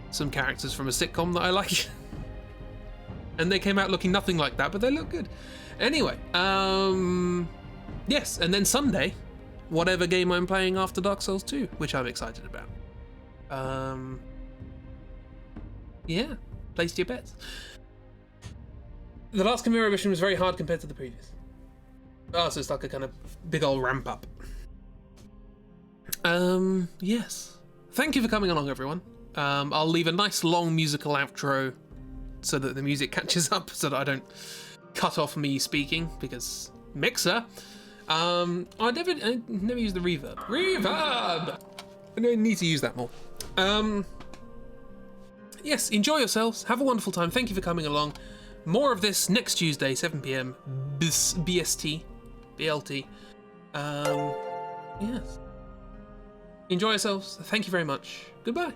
some characters from a sitcom that I like. And they came out looking nothing like that, but they look good. Anyway, yes, and then Sunday, whatever game I'm playing after Dark Souls 2, which I'm excited about. Yeah, place your bets. The last Chimera mission was very hard compared to the previous. Oh, so it's like a kind of big old ramp up. Yes. Thank you for coming along, everyone. I'll leave a nice long musical outro so that the music catches up, so that I don't cut off me speaking, because Mixer. I never use the reverb. Reverb! I need to use that more. yes, enjoy yourselves. Have a wonderful time. Thank you for coming along. More of this next Tuesday, 7 p.m. BST. BLT. Yes. Enjoy yourselves. Thank you very much. Goodbye.